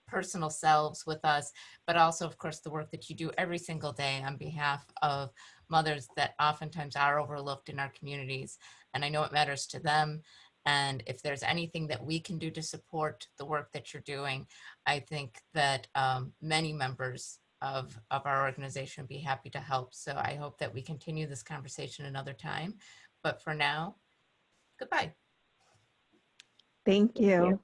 personal selves with us, but also, of course, the work that you do every single day on behalf of mothers that oftentimes are overlooked in our communities. And I know it matters to them. And if there's anything that we can do to support the work that you're doing, I think that many members of our organization would be happy to help. So I hope that we continue this conversation another time. But for now, goodbye. Thank you.